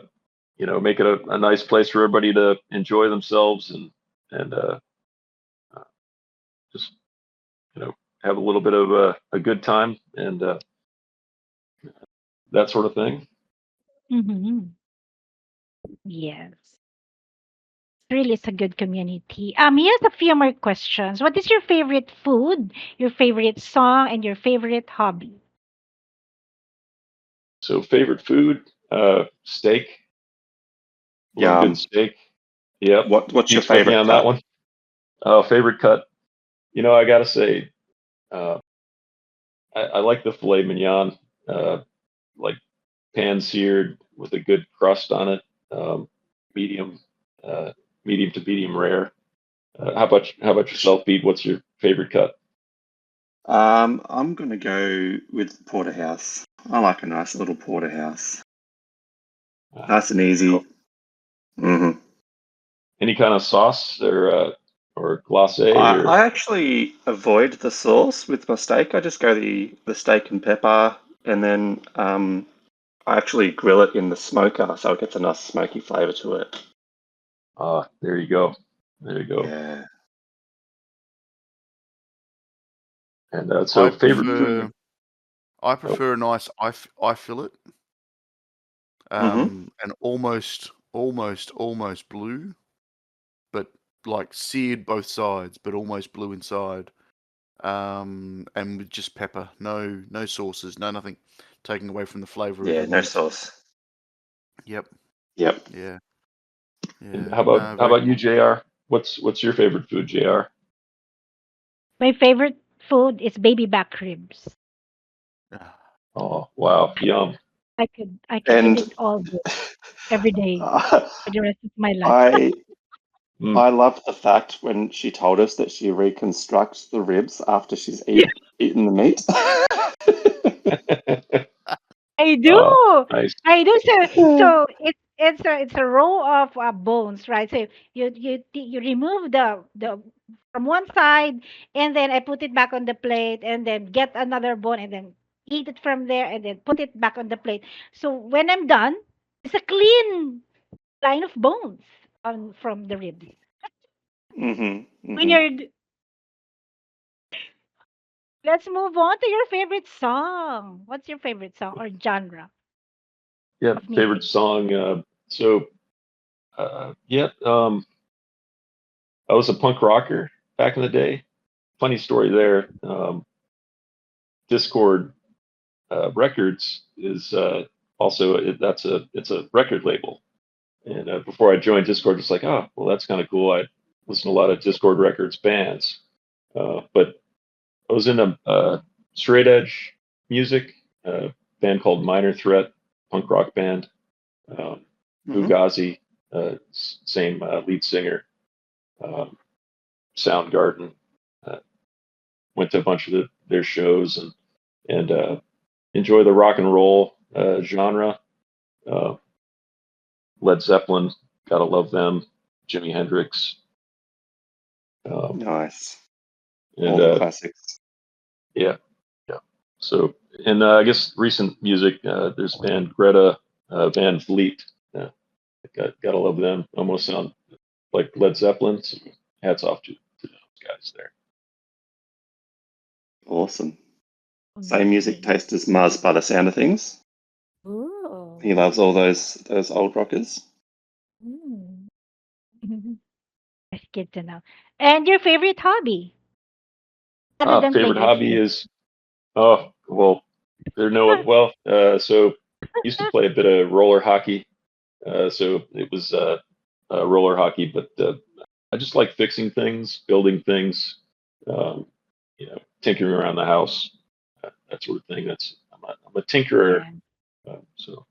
make it a nice place for everybody to enjoy themselves and just, have a little bit of a good time and that sort of thing. Mm-hmm. Yes. Really is a good community. He has a few more questions. What is your favorite food, your favorite song, and your favorite hobby? So favorite food, steak, love a good Yum. steak. Yep. What's your Beats with me favorite on that cut? one. Favorite cut. I gotta say, uh, I like the filet mignon, like pan seared with a good crust on it, medium, uh, medium to medium rare. How about yourself, Pete? What's your favorite cut? I'm gonna go with porterhouse. I like a nice little porterhouse. Nice and easy. Cool. hmm Any kind of sauce or glacé or I actually avoid the sauce with my steak. I just go the steak and pepper, and then I actually grill it in the smoker, so it gets a nice smoky flavor to it. there you go. There you go. Yeah. And I so favorite prefer food. I Oh, prefer a nice eye fillet, hmm and almost blue, but like seared both sides, but almost blue inside. And with just pepper, no sauces, no nothing, taking away from the flavour of Yeah, the no meat. sauce. Yep, Yep. yeah, and yeah. how about No, how very about you, cool. JR? What's your favorite food, JR? My favorite food is baby back ribs. Oh, wow, yum. I could eat And it all day, every day, for the rest of my life. I Mm. I love the fact when she told us that she reconstructs the ribs after she's eaten the meat. I Oh, do. nice. I do. So it's a row of bones, right? So you remove the from one side, and then I put it back on the plate, and then get another bone, and then eat it from there, and then put it back on the plate. So when I'm done, it's a clean line of bones on from the ribs. hmm When hmm you're Let's move on to your favorite song. What's your favorite song or genre Yeah, of favorite music? song. Yeah, I was a punk rocker back in the day. Funny story there. Discord Records is also it's a record label. And before I joined Discord, it's like, oh, well, that's kind of cool. I listen to a lot of Discord Records bands, but I was in a straight edge music band called Minor Threat, punk rock band. Um, hmm Fugazi, same lead singer. Um, Soundgarden. Uh, Went to a bunch of their shows and enjoy the rock and roll genre. Uh, Led Zeppelin, gotta love them. Jimi Hendrix, um, Nice. and All the classics. yeah, yeah. So, and I guess recent music, there's band Greta Van Fleet. Gotta love them. Almost sound like Led Zeppelin. So hats off to those guys there. Awesome. Same music Amazing. taste as Muzz by the sound of things. Ooh. He loves all those old rockers. Mm. That's good to know. And your favorite hobby, other than Favorite playing with hobby kids? is well, there no well. So used to play a bit of roller hockey. So it was roller hockey, but I just like fixing things, building things, um, tinkering around the house, that sort of thing. I'm a tinkerer. Yeah. So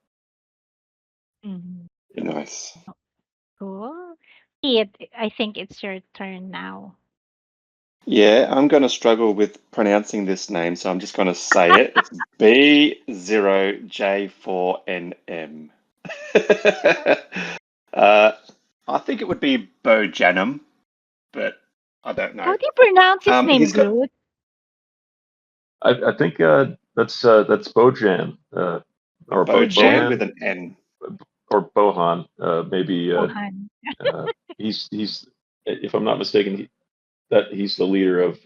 Mhm. yeah. Nice. Cool. I think it's your turn now. Yeah, I'm going to struggle with pronouncing this name, so I'm just going to say it. It's B0J4NM. uh, I think it would be Bojanum, but I don't know. How do you pronounce his name, He's got Groot? I think that's Bojan or Oh, Bojan Jan. Bohan. with an N. or Bohan, maybe Johan. he's if I'm not mistaken, he's the leader of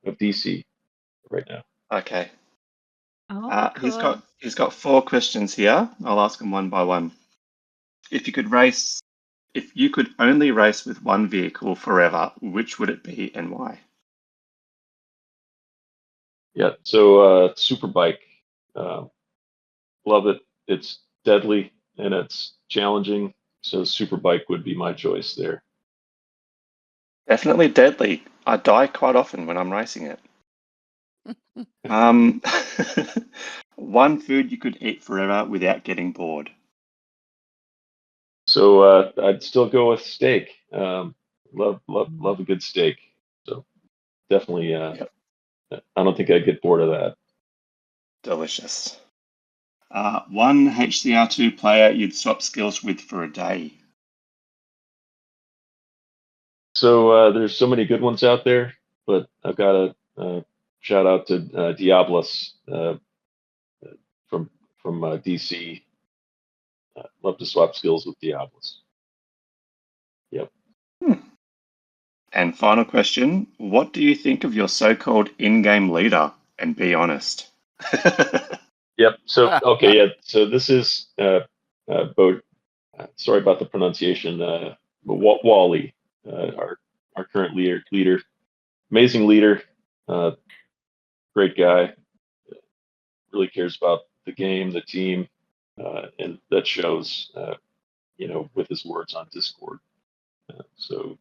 DC right now. Okay. Oh, cool. He's got 4 questions here. I'll ask them one by one. If you could only race with one vehicle forever, which would it be and why? Yeah, so Superbike, love it. It's deadly and it's challenging. So Superbike would be my choice there. Definitely deadly. I die quite often when I'm racing it. Um, one food you could eat forever without getting bored. So I'd still go with steak. Love a good steak. So definitely, Yep, I don't think I'd get bored of that. delicious. One HCR2 player you'd swap skills with for a day. So there's so many good ones out there, but I've got to shout out to Diablos from DC. Love to swap skills with Diablos. Yep. And final question, what do you think of your so-called in-game leader? And be honest. Yep. So okay, yeah. So this is sorry about the pronunciation. Wally, our current leader, amazing leader, great guy. Really cares about the game, the team, and that shows. With his words on Discord. So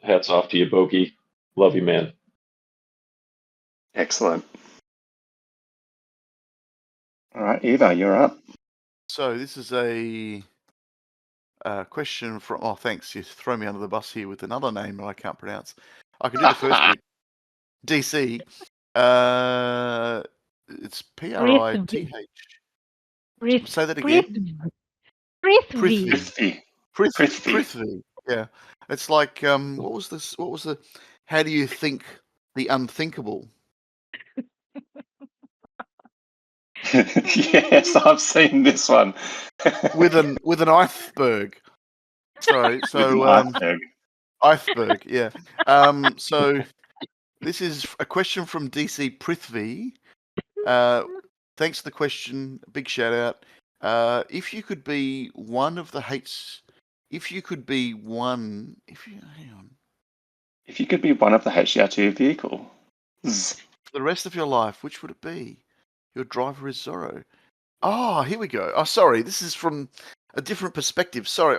hats off to you, Boki. Love you, man. Excellent. All right, Eva, you're up. So this is a question from. Oh, thanks. You throw me under the bus here with another name that I can't pronounce. I can do the first bit. DC. It's Prith. Say that again. Prithvi. Prithvi. Yeah. It's like what was this? What was the? How do you think the unthinkable? Yes, I've seen this one. with an iceberg. Sorry. So iceberg. Yeah. So this is a question from DC Prithvi. Thanks for the question. Big shout out. If you could be one of the hates, if you could be one, hang on. If you could be one of the HCR2 vehicles. For the rest of your life, which would it be? Your driver is Zorro. Oh, here we go. Oh, sorry. This is from a different perspective. Sorry,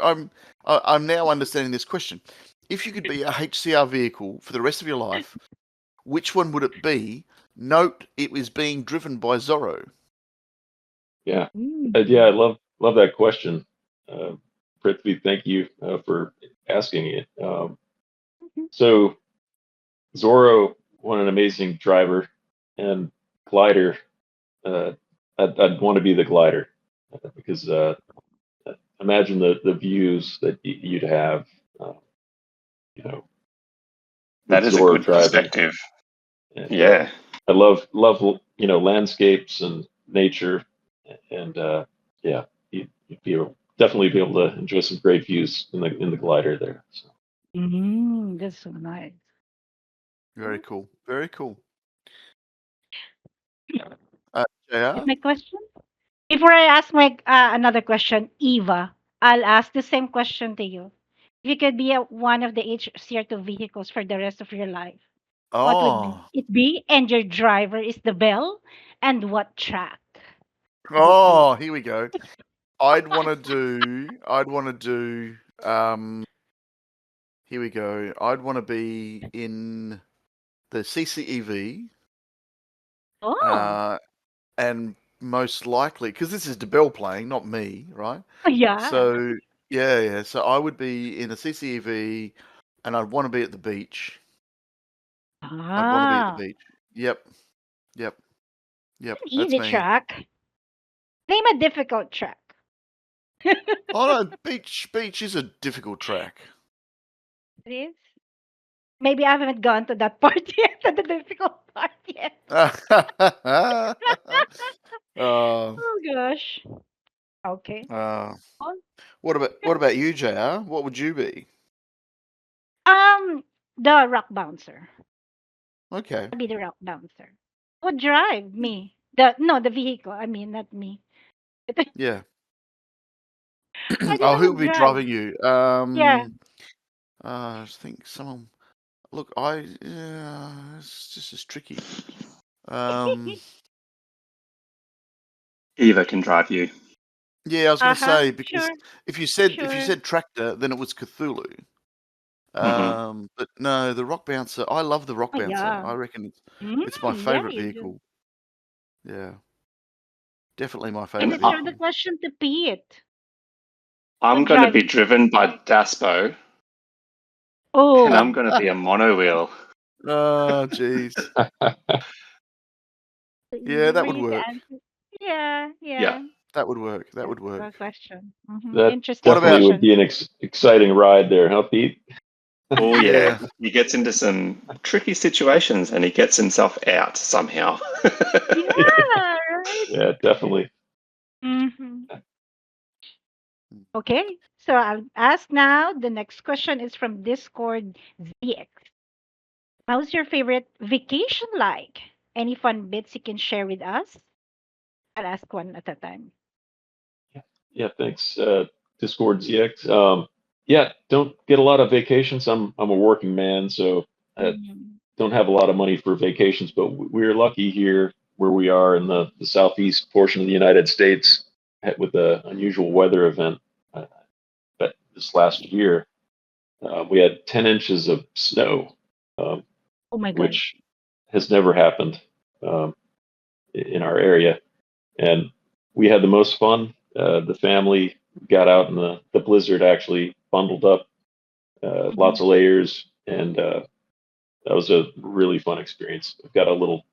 I'm now understanding this question. If you could be a HCR vehicle for the rest of your life, which one would it be? Note it was being driven by Zorro. Yeah, yeah, I love that question. Prithvi, thank you for asking it. So Zorro, what an amazing driver and glider. I'd want to be the glider because imagine the views that you'd have. That is Zorro a good driving. perspective. And, yeah. I love landscapes and nature, and yeah, you'd definitely be able to enjoy some great views in the glider there. So. That's so nice. Very cool. Very cool. Is my question? Before I ask my another question, Eva, I'll ask the same question to you. If you could be one of the HCR2 vehicles for the rest of your life, what would it be? And your driver is the Bell, and what track? Oh, here we go. I'd want to do. Here we go. I'd want to be in the CCEV. Oh. And most likely, because this is DeBell playing, not me, right? Yeah. So yeah. So I would be in a CCEV, and I'd want to be at the beach. I'd want to be at the beach. Yep. Easy That's me. track. Name a difficult track. Oh no, beach is a difficult track. It is. Maybe I haven't gone to that part yet, to the difficult part yet. Oh Oh gosh. Okay. Uh, Well, what about you, JR? What would you be? Um, the rock bouncer. Okay. I'll be the rock bouncer. Would drive me. The vehicle. I mean, not me. Yeah. I think Oh, I who would would be drive. driving you? Yeah. I think someone. Look, it's just as tricky. Um, Eva can drive you. yeah, I was going to Uh-huh. say because Sure. if you Sure. said tractor, then it was Cthulhu. Hmm. But no, the rock bouncer. I love the rock Oh bouncer. yeah. I reckon it's my Yeah, favorite you do. vehicle. Yeah, definitely my And And favorite let's throw the vehicle. question to Pete. I'm Would going to be drive. driven by Daspo, and Oh. I'm going to be a monowheel. Oh, jeez. So Yeah, easy that for would you to work. answer. Yeah, Yeah. yeah. That would work. That That's would a work. good question. That Interesting What definitely about? would question. be an exciting ride there, huh, Pete? Oh yeah, Yeah, he gets into some tricky situations and he gets himself out somehow. Yeah, right? Yeah, definitely. hmm Okay, so I'll ask now. The next question is from Discord ZX. How's your favorite vacation like? Any fun bits you can share with us? I'll ask one at a time. Yeah, thanks, Discord ZX. Yeah, don't get a lot of vacations. I'm a working man, so I Mm-hmm. don't have a lot of money for vacations. But we're lucky here where we are in the southeast portion of the United States with the unusual weather event. Uh, but this last year, we had 10 inches of snow, um, Oh my God. which has never happened um, in our area. And we had the most fun. The family got out in the blizzard, actually bundled up, Mm-hmm. lots of layers, and that was a really fun experience. I've got a little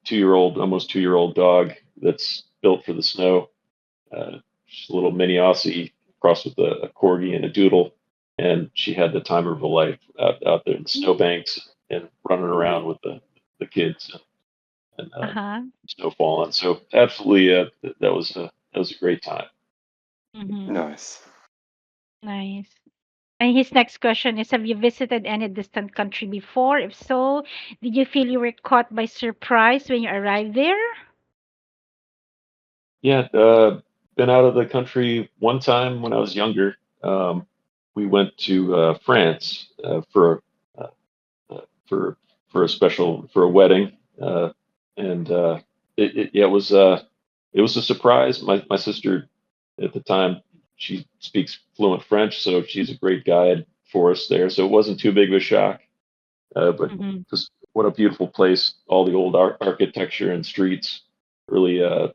2 year old, almost 2 year old dog that's built for the snow. She's a little mini Aussie crossed with a corgi and a doodle, and she had the time of her life out there in the snowbanks and running around with the kids and Uh-huh. snow falling. So absolutely, that was a great time. Mm-hmm. Nice. Nice. And his next question is, have you visited any distant country before? If so, did you feel you were caught by surprise when you arrived there? Yeah, been out of the country one time when I was younger. We went to France uh, uh, for for a special for a wedding, and yeah, it was a surprise. My sister at the time, she speaks fluent French, so she's a great guide for us there. So it wasn't too big of a shock. But Mm-hmm. just what a beautiful place! All the old architecture and streets, really uh,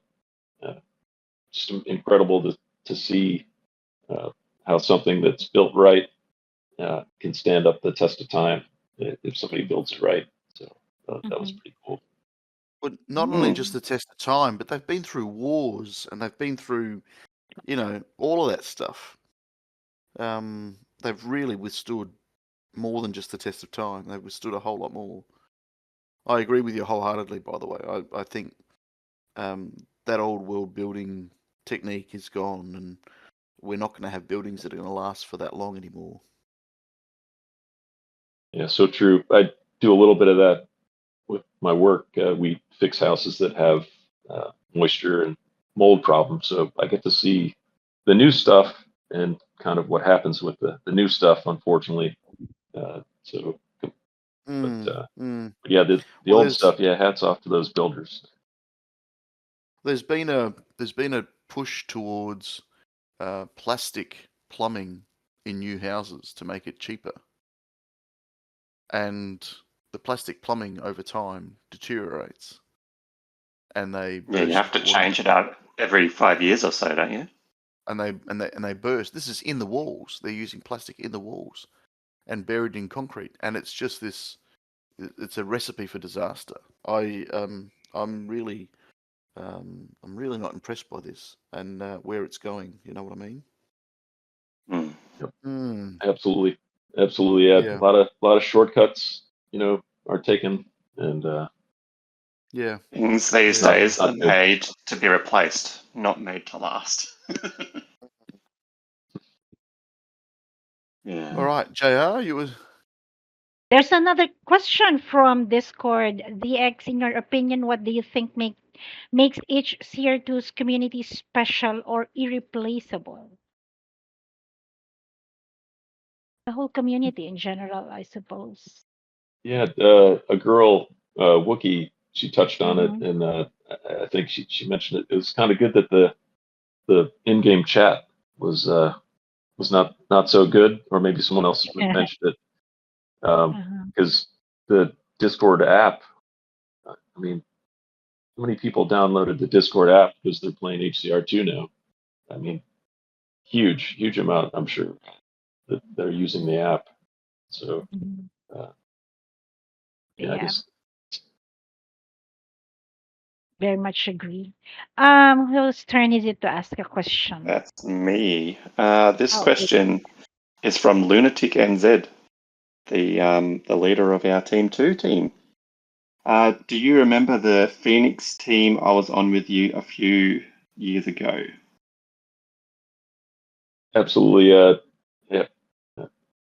just incredible to see how something that's built right can stand up the test of time if somebody builds it right. So that was Mm-hmm. pretty cool. but not only just Mm. the test of time, but they've been through wars and they've been through, all of that stuff. They've really withstood more than just the test of time. They've withstood a whole lot more. I agree with you wholeheartedly. By the way, I think that old world building technique is gone, and we're not going to have buildings that are going to last for that long anymore. Yeah, so true. I do a little bit of that with my work. We fix houses that have moisture and mold problems, so I get to see the new stuff and kind of what happens with the new stuff, unfortunately. So, Mm, uh, mm. but yeah, the Well, old stuff. Yeah, hats off to those builders. there's been a push towards plastic plumbing in new houses to make it cheaper, and the plastic plumbing over time deteriorates, and they Yeah, you have burst to water, change it out every 5 years or so, don't you? and they burst. This is in the walls. They're using plastic in the walls and buried in concrete, and it's just this. It's a recipe for disaster. I'm really not impressed by this and where it's going. You know what I mean? Mm. Yep, Mm, absolutely, absolutely. Yeah, yeah, a lot of shortcuts, are taken, and yeah, Things these yeah. not days are not good. made to be replaced, not made to last. Yeah. All right, JR, you was There's another question from Discord. DX, in your opinion, what do you think makes each CR2's community special or irreplaceable? The whole community in general, I suppose. Yeah, a girl, Wookie, she touched on it, Mm-hmm. and I think she mentioned it. It was kind of good that the in-game chat was not so good, or maybe someone else mentioned it, Uh-huh. because the Discord app. I mean, how many people downloaded the Discord app because they're playing HCR2 now? I mean, huge amount, I'm sure, that they're using the app. So, Mhm. uh, yeah, I Yeah, guess. very much agree. Whose turn is it to ask a question? That's me. This Oh, question is from Lunatic NZ, the leader of our Team 2 team. Do you remember the Phoenix team I was on with you a few years ago? Absolutely. Yeah.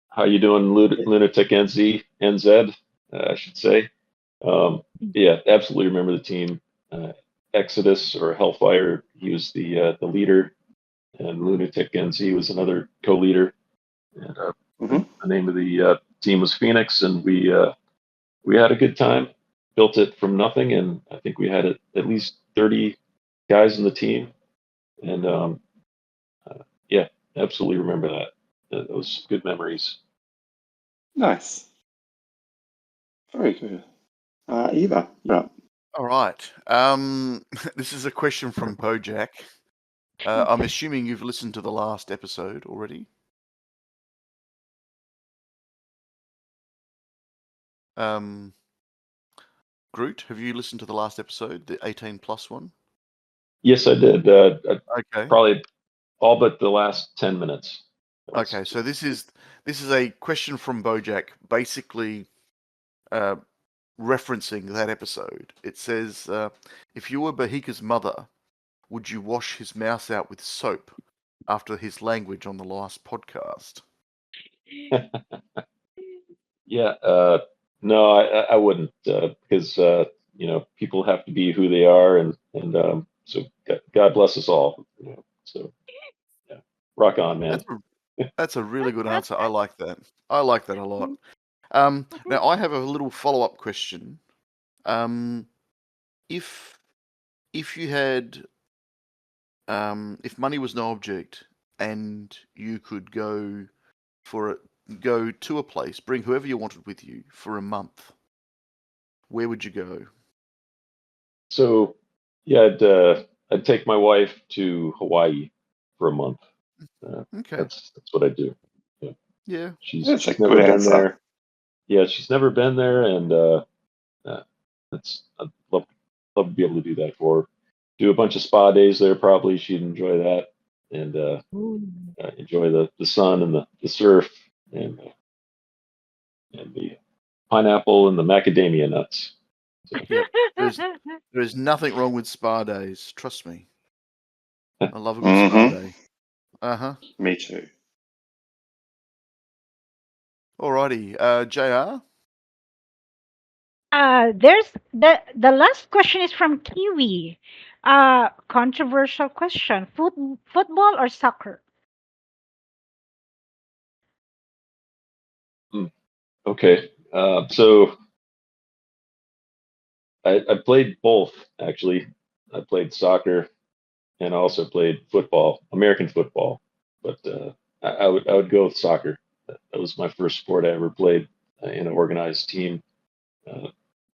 How you doing, Lunatic NZ, I should say. Um, yeah, absolutely remember the team. Exodus or Hellfire, he was the leader, and Lunatic NZ was another co-leader. And Hmm. the name of the team was Phoenix, and we had a good time. Built it from nothing, and I think we had at least 30 guys in the team. And yeah, absolutely remember that. Those good memories. Nice. Very good. Eva, you're up. all right. This is a question from Bojack. I'm assuming you've listened to the last episode already. Groot, have you listened to the last episode, the 18 plus one? Yes, I did. Okay. Probably all but the last 10 minutes. Okay, so this is a question from Bojack, basically referencing that episode. It says, if you were Bahika's mother, would you wash his mouth out with soap after his language on the last podcast? Yeah, no, I wouldn't, because people have to be who they are, and so God bless us all. So yeah, rock on, man. That's a really good answer. I like that. I like that a lot. Now I have a little follow-up question. If you had if money was no object and you could go to a place, bring whoever you wanted with you for a month, where would you go? So yeah, I'd take my wife to Hawaii for a month. Okay. That's what I do. Yeah. Yeah. That's a She's never good been answer. there. Yeah, she's never been there, and I'd love to be able to do that for her. Do a bunch of spa days there. Probably she'd enjoy that, and enjoy the sun and the surf, and the pineapple and the macadamia nuts. So, Yep. There is nothing wrong with spa days. Trust me. I love a good spa Hmm. day. Uh-huh. Me too. Alrighty. JR? There's the last question is from Kiwi. Controversial question. Football or soccer? okay, so I played both actually. I played soccer and I also played football, American football. But I would go with soccer. That was my first sport I ever played in an organized team, uh,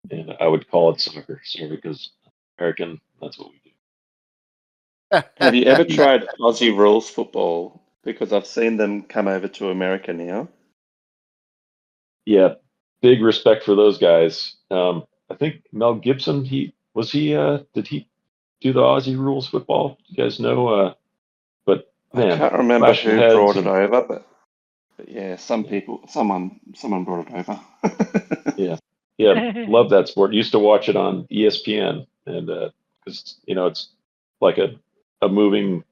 and I would call it soccer. Sorry, because American, that's what we do. Have you ever tried Aussie rules football? Because I've seen them come over to America now. Yeah, big respect for those guys. I think Mel Gibson. Did he do the Aussie rules football? You guys know? But I man, can't remember clashing who heads brought it and over, but yeah, yeah, someone brought it over. yeah, yeah. Love that sport. Used to watch it on ESPN, and because it's like a moving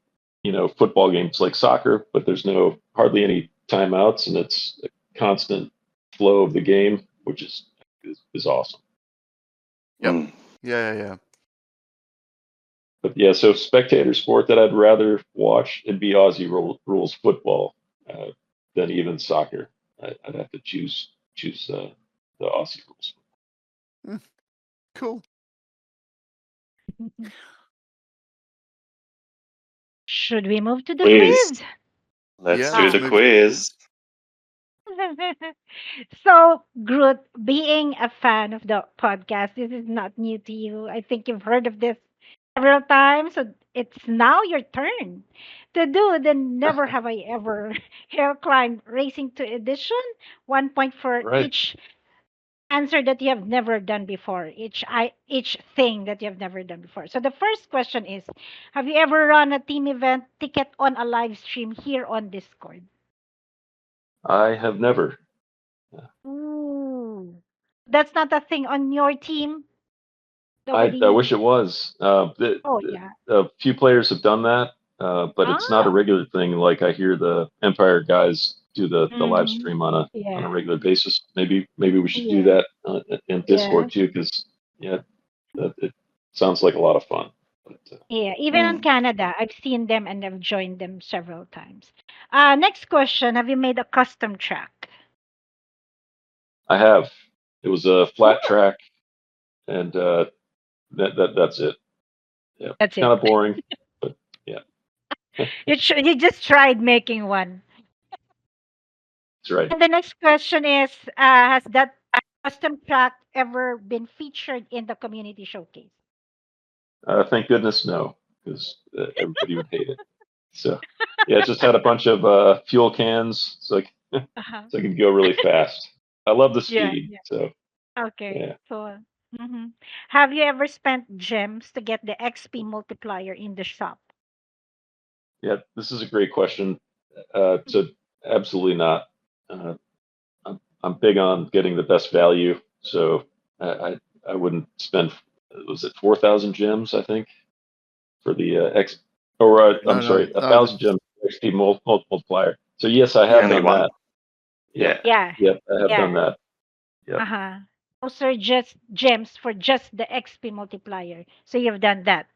football games like soccer, but there's hardly any timeouts, and it's a constant flow of the game, which is awesome. Yep. Mm. Yeah. But yeah, so spectator sport that I'd rather watch, it'd be Aussie rules football than even soccer. I'd have to choose the Aussie rules. Cool. Should we move to the Quiz. quiz? Let's Yeah, do let's the move to the quiz. So, Groot, being a fan of the podcast, this is not new to you. I think you've heard of this several times. So it's now your turn to do the Never Have I Ever Hill Climb Racing to Edition. 1 point for Right. each answer that you have never done before, each thing that you have never done before. So the first question is, have you ever run a team event ticket on a live stream here on Discord? I have never. Ooh. That's not a thing on your team. I Nobody. wish it was. Oh yeah. A few players have done that, but it's not a Ah. regular thing. Like I hear the Empire guys do the live Mm-hmm. stream on a Yeah. regular basis. Maybe we should do Yeah. that in Yeah. Discord too, because yeah, it sounds like a lot of fun. But, Yeah. Even in Mm. Canada, I've seen them and I've joined them several times. Next question. Have you made a custom track? I have. It was a flat Oh, track, and that's it. Yeah, that's kind it. of boring, but yeah, You just tried making one. that's right. And the next question is, has that custom track ever been featured in the community showcase? Thank goodness no, because everybody would hate it. So yeah, it just had a bunch of fuel cans, Uh-huh. so I could go really fast. I love the Yeah. speed, Yeah. so Okay. yeah. Cool. Have you ever spent gems to get the XP multiplier in the shop? Yeah, this is a great question. So absolutely not. Uh, I'm big on getting the best value, so I wouldn't spend. Was it 4,000 gems? I think for the X, or I'm no, sorry, a thousand gems XP multiplier. So yes, I The have only done one. that. Yep, Yeah. Yeah. yep, I have done Yeah. that. Yep, Uh-huh. Those are just gems for just the XP multiplier. So you've done that.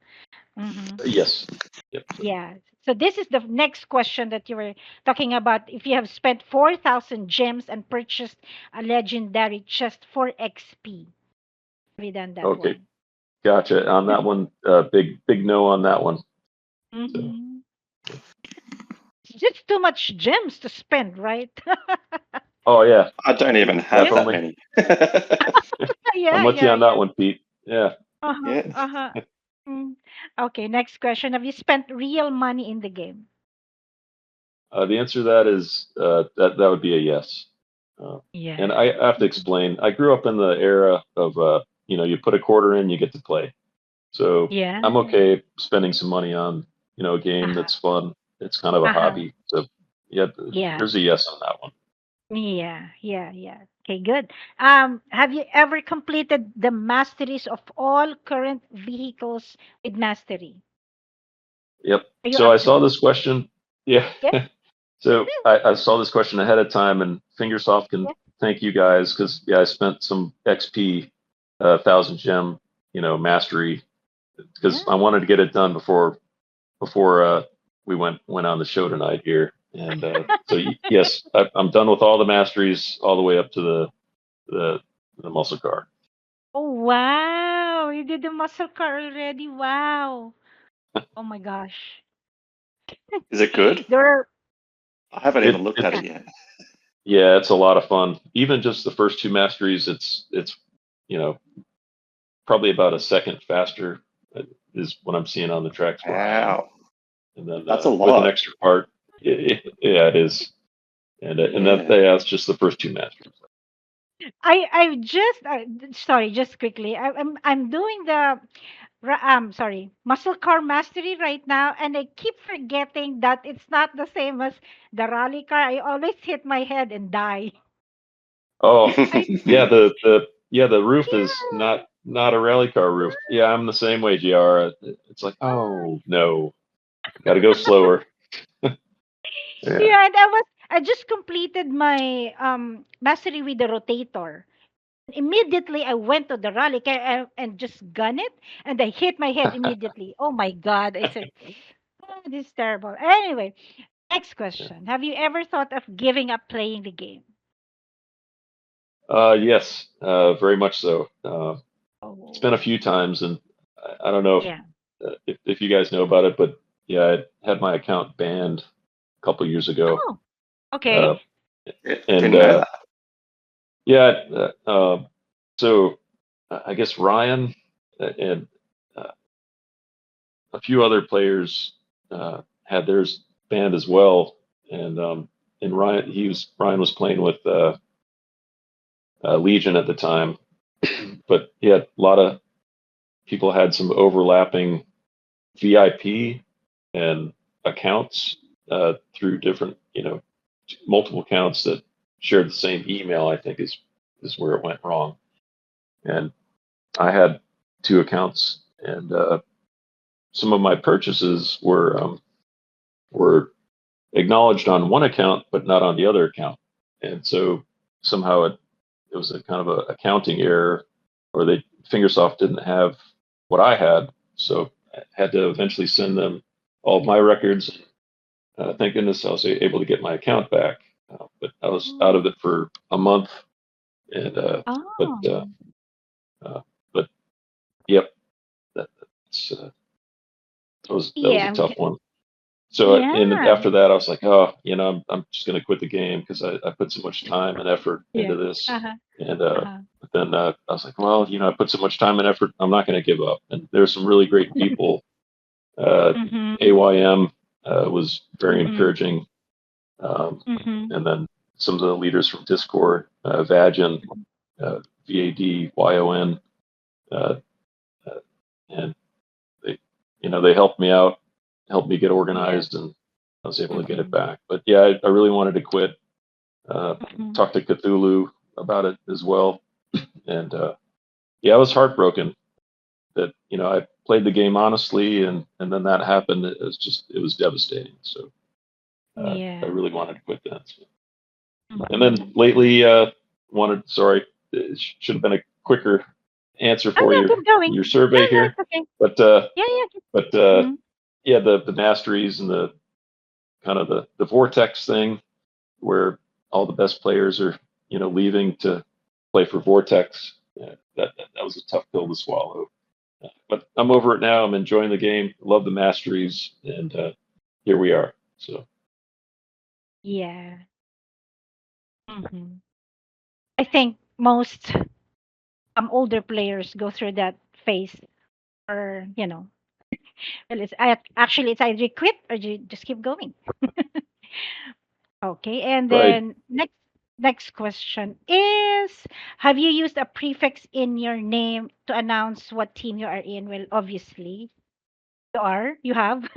Mm-hmm. yes, yep. Yeah. So this is the next question that you were talking about. If you have spent 4,000 gems and purchased a legendary chest for XP, have you done that Okay, one? gotcha. On that one, big no on that one. So Mm-hmm. It's just too much gems to spend, right? oh yeah, I don't even have that definitely. many. I'm Yeah, with you yeah, on that yeah. one, Pete. Yeah. Uh-huh, Yeah. uh-huh. Mm. Okay, next question. Have you spent real money in the game? The answer to that is that would be a yes. Uh, and Yeah. I have to explain. I grew up in the era of you put a quarter in, you get to play. So Yeah. I'm okay spending some money on a game Uh-huh. that's fun. It's kind of a Uh-huh. hobby. So yeah, Yeah. there's a yes on that one. Yeah, yeah, yeah. Okay, good. Have you ever completed the masteries of all current vehicles with mastery? Yep. Are you So up I to saw date? this question. Yeah. Yeah, So I saw this question ahead of time, and Fingersoft can yeah, thank you guys because yeah, I spent some XP, 1,000 gem, mastery because I yeah. wanted to get it done before we went on the show tonight here. And so yes, I'm done with all the masteries all the way up to the the muscle car. Oh, wow. You did the muscle car already. Wow. Oh my gosh. Is it good? There are, I haven't It even looked at it's it yet. yeah, it's a lot of fun. Even just the first two masteries, it's you know probably about a second faster is what I'm seeing on the tracks where I am. Wow. And then That's a with an lot. extra part, yeah, it is. And Yeah. that's just the first two masteries. I just sorry, just quickly. I'm doing the sorry, muscle car mastery right now, and I keep forgetting that it's not the same as the rally car. I always hit my head and die. Oh, I yeah, the roof is yeah. not a rally car roof. Yeah, I'm the same way, GR. It's like, oh no. Got to go slower. Yeah. Yeah, and I just completed my mastery with the rotator. Immediately I went to the rally and just gun it, and I hit my head immediately. Oh my God. I said, oh, this is terrible. Anyway, next question. Have you ever thought of giving up playing the game? Yes, very much so. It's been a Oh, few times, and I don't know yeah. if you guys know about it, but yeah, I had my account banned a couple years ago, Oh, okay. uh, and Didn't know that. yeah, so I guess Ryan and uh, a few other players had theirs banned as well, and Ryan was playing with Legion at the time, but yeah, a lot of people had some overlapping VIP and accounts through different, multiple accounts that shared the same email. I think is where it went wrong. And I had two accounts, and some of my purchases were acknowledged on one account, but not on the other account. And so somehow it was a kind of a accounting error, or Fingersoft didn't have what I had, so I had to eventually send them all of my records. Thank goodness I was able to get my account back, but I was out of Oh. it for a month, and but Oh. uh, but yep, that's that was Yeah, a I'm tough g- one. So and yeah. after that, I was like, oh, I'm just going to quit the game because I put so much time and effort Yeah. into this. Uh-huh. And Uh-huh. but then I was like, well, I put so much time and effort, I'm not going to give up. And there's some really great people. Mhm. AYM was very Mhm. encouraging. Mhm. And then some of the leaders from Discord, Vagin, VADYON, uh, uh, and they helped me out, helped me get Yeah. organized, and I was able to get it Mhm. back. But yeah, I really wanted to quit. Mhm. Talked to Cthulhu about it as well, and yeah, I was heartbroken that I played the game honestly, and then that happened. It was devastating. So I Yeah. really wanted to quit then. So. And then Mhm. lately, sorry, it should have been a quicker answer Oh for yeah, keep going. your No, survey no, here, it's okay. but Yeah, yeah. but Mhm. yeah, the masteries and the kind of the vortex thing where all the best players are leaving to play for vortex. Yeah, that was a tough pill to swallow. But I'm over it now. I'm enjoying the game. Love the masteries, and here we are. So Yeah. Mhm. I think most older players go through that phase, or well, actually it's either you quit or you just keep going. Okay, and right. then next question is, have you used a prefix in your name to announce what team you are in? Well, obviously you have.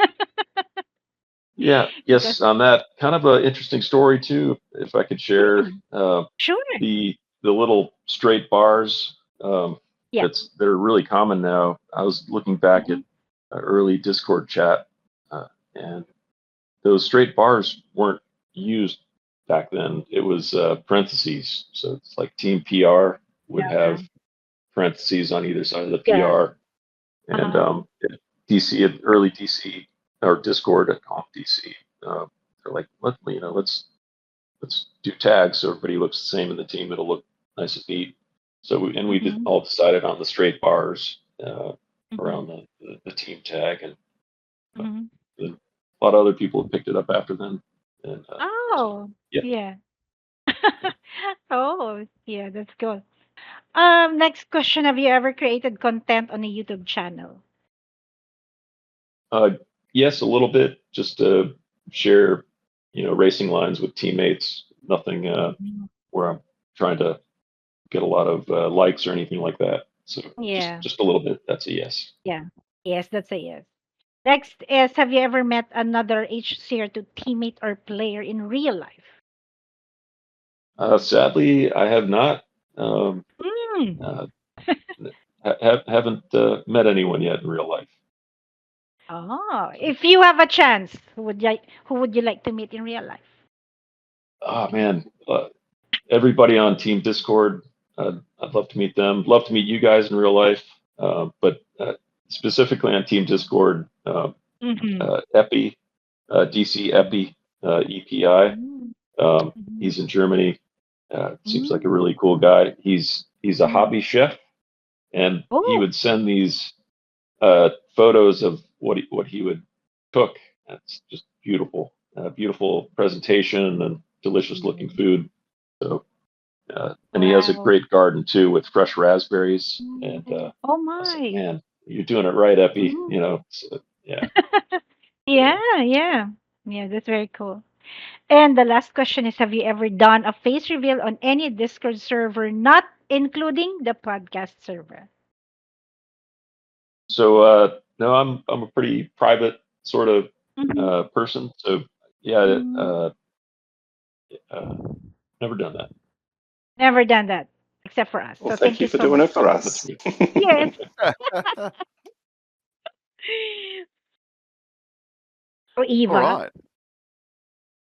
Yeah. Because Yes. On that, kind of an interesting story too. If I could share mm, sure. the little straight bars Yeah. that are really common now. I was looking back at Mhm. early Discord chat, and those straight bars weren't used back then. It was parentheses. So it's like Team PR would Yeah. have parentheses on either side of the Yeah. PR, and Uh-huh. DC early DC or Discord at Comp DC. They're like, let's do tags so everybody looks the same in the team. It'll look nice and neat. So we did Mhm. all decided on the straight bars Mhm. around the team tag, and Mhm. then a lot of other people have picked it up after then. And so Oh, yeah, yeah. Oh, yeah, that's good. Next question. Have you ever created content on a YouTube channel? uh, yes, a little bit just to share, racing lines with teammates. Nothing Mhm. where I'm trying to get a lot of likes or anything like that. So Yeah. just a little bit. That's a yes. Yeah. Yes, that's a yes. Next is, have you ever met another HCR2 teammate or player in real life? Sadly, I have not. Um, Mm. uh, haven't met anyone yet in real life. Oh, So, if you have a chance, who would you like to meet in real life? oh man, everybody on Team Discord, I'd love to meet them. Love to meet you guys in real life, but specifically on Team Discord, Mm-hmm. Epi, DC Epi, EPI. Mm-hmm. He's in Germany. Seems like a Mm-hmm. really cool guy. He's a Mm-hmm. hobby chef, and he Oh. would send these photos of what he would cook. That's just beautiful, beautiful presentation and delicious looking Mhm. food. So, and he has a Wow. great garden too with fresh raspberries. And Oh I was like, my. man, you're doing it right, Epi. Mhm. So, yeah. Yeah, So, yeah. Yeah, that's very cool. And the last question is, have you ever done a face reveal on any Discord server, not including the podcast server? no, I'm a pretty private sort of Mhm. person. So yeah, Mm. uh, never done that. Never done that, except for us. Well, So thank thank you you for so doing much. it for That's us. good. Yes. So All Eva. right.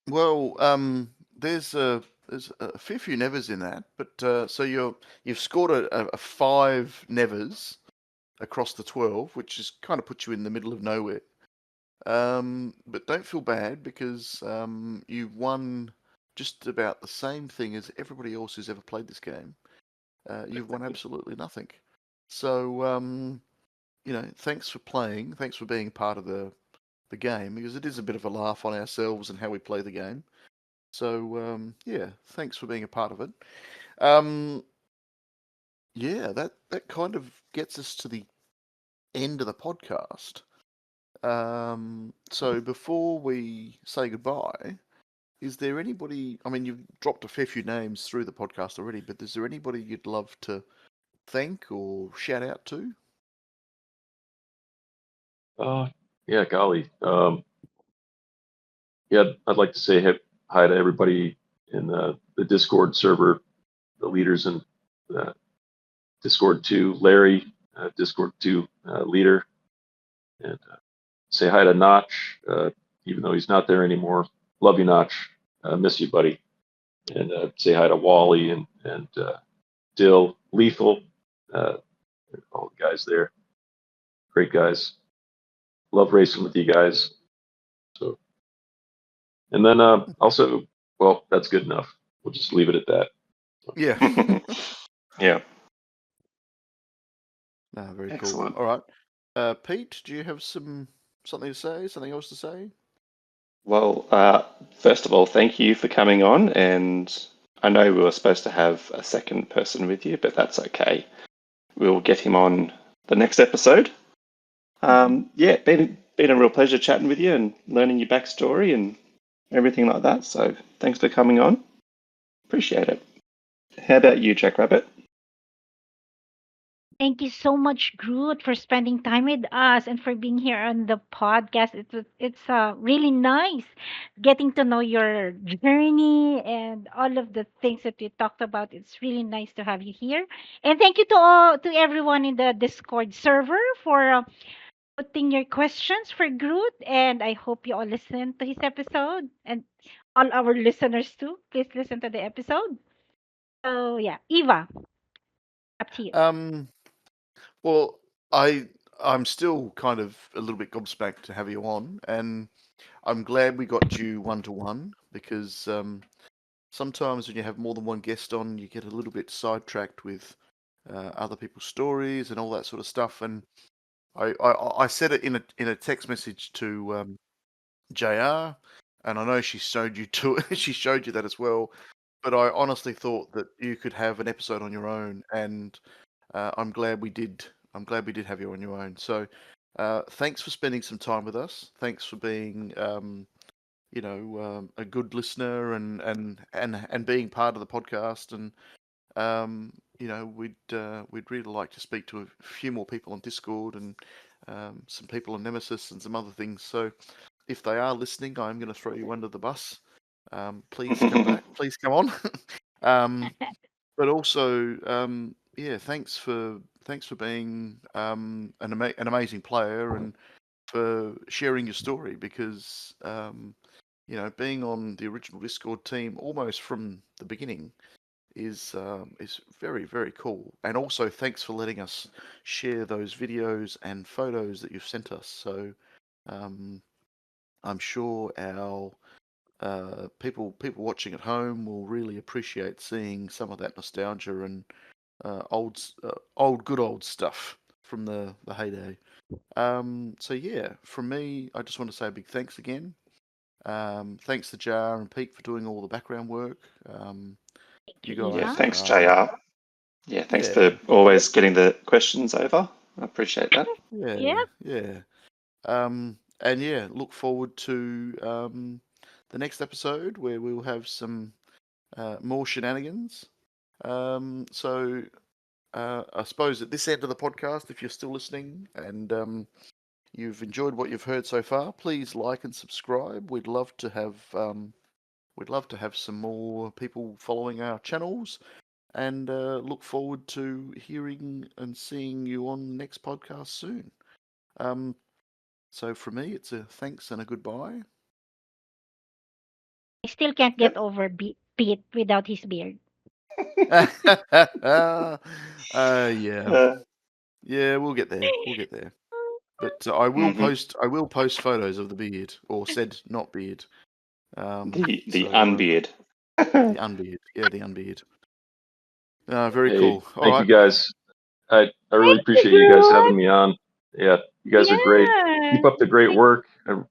Well, there's a fair few nevers in that, but so you've scored a 5 nevers across the 12, which is kind of puts you in the middle of nowhere. But don't feel bad because you've won just about the same thing as everybody else who's ever played this game. You've won absolutely nothing. So thanks for playing. Thanks for being part of the game because it is a bit of a laugh on ourselves and how we play the game. So yeah, thanks for being a part of it. Um, yeah, that kind of gets us to the end of the podcast. So before we say goodbye, is there anybody? I mean, you've dropped a fair few names through the podcast already, but is there anybody you'd love to thank or shout out to? Uh, yeah, golly. Yeah, I'd like to say hi to everybody in the Discord server, the leaders in uh, Discord 2, Larry, Discord 2 leader, and say hi to Notch, even though he's not there anymore. Love you, Notch. Miss you, buddy. And say hi to Wally and Dill, Lethal, uh, all the guys there. Great guys. Love racing with you guys. So, and then also, well, that's good enough. We'll just leave it at that. Yeah. Yeah, No, very cool. excellent. All right. Pete, do you have something to say? Something else to say? Well, first of all, thank you for coming on. And I know we were supposed to have a second person with you, but that's okay. We'll get him on the next episode. Mhm. Yeah, been a real pleasure chatting with you and learning your backstory and everything like that. So thanks for coming on. Appreciate it. How about you, Jack Rabbit? Thank you so much, Groot, for spending time with us and for being here on the podcast. It's really nice getting to know your journey and all of the things that we talked about. It's really nice to have you here. And thank you to everyone in the Discord server for putting your questions for Groot. And I hope you all listen to his episode and all our listeners too. Please listen to the episode. So yeah, Eva, up to you. Um, well, I'm still kind of a little bit gobsmacked to have you on, and I'm glad we got you 1-to-1 because sometimes when you have more than one guest on, you get a little bit sidetracked with other people's stories and all that sort of stuff. And I said it in a text message to JR, and I know she showed you to she showed you that as well. But I honestly thought that you could have an episode on your own, and I'm glad we did. I'm glad we did have you on your own. So thanks for spending some time with us. Thanks for being a good listener and being part of the podcast. And we'd really like to speak to a few more people on Discord and some people on Nemesis and some other things. So if they are listening, I'm going to throw you under the bus. Please come back. Please come on. But also, yeah, thanks for being an amazing player, and for sharing your story, because being on the original Discord team almost from the beginning is very, very cool. And also, thanks for letting us share those videos and photos that you've sent us. So I'm sure our people watching at home will really appreciate seeing some of that nostalgia and good old stuff from the heyday. So yeah, from me, I just want to say a big thanks again. Thanks to Jar and Pete for doing all the background work. You Thank you, Yeah, guys Ethan. thanks, are, JR. Yeah, thanks yeah, for always getting the questions over. I appreciate that. yeah, yeah. And yeah, look forward to the next episode where we'll have some more shenanigans. So I suppose at this end of the podcast, if you're still listening and you've enjoyed what you've heard so far, please like and subscribe. We'd love to have some more people following our channels, and look forward to hearing and seeing you on the next podcast soon. So from me, it's a thanks and a goodbye. I still can't Yep. get over Pete without his beard. Yeah, Uh, yeah, we'll get there. But I will mhm. post photos of the beard, or said not beard. The So unbeard. the unbeard, yeah, the unbeard. Very Hey, cool. All thank you right. guys. I really Thank you, appreciate you guys having Groot. me on. Yeah, you guys are great. Yeah. Keep up the great Thank, work. I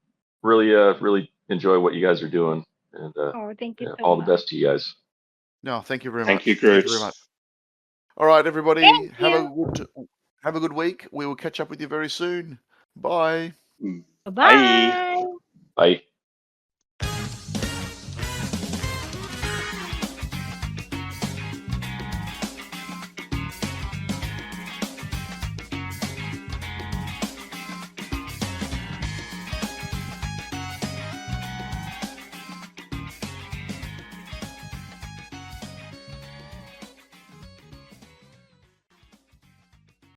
really enjoy what you guys are doing, and thank you yeah, so all the much. best to you guys. No, thank you very Thank you, much. Thank you Groot. very much. All right, everybody, Thank you. have a good week. We will catch up with you very soon. Bye. Mm. Bye. Bye. Bye.